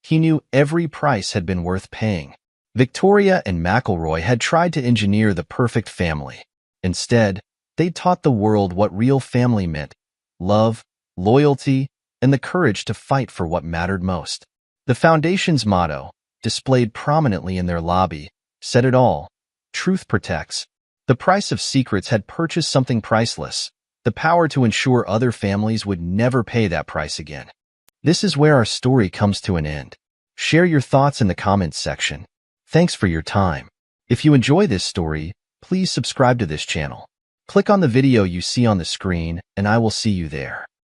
he knew every price had been worth paying. Victoria and McElroy had tried to engineer the perfect family. Instead, they taught the world what real family meant: love, loyalty, and the courage to fight for what mattered most. The Foundation's motto, displayed prominently in their lobby, said it all: truth protects. The price of secrets had purchased something priceless: the power to ensure other families would never pay that price again. This is where our story comes to an end. Share your thoughts in the comments section. Thanks for your time. If you enjoy this story, please subscribe to this channel. Click on the video you see on the screen, and I will see you there.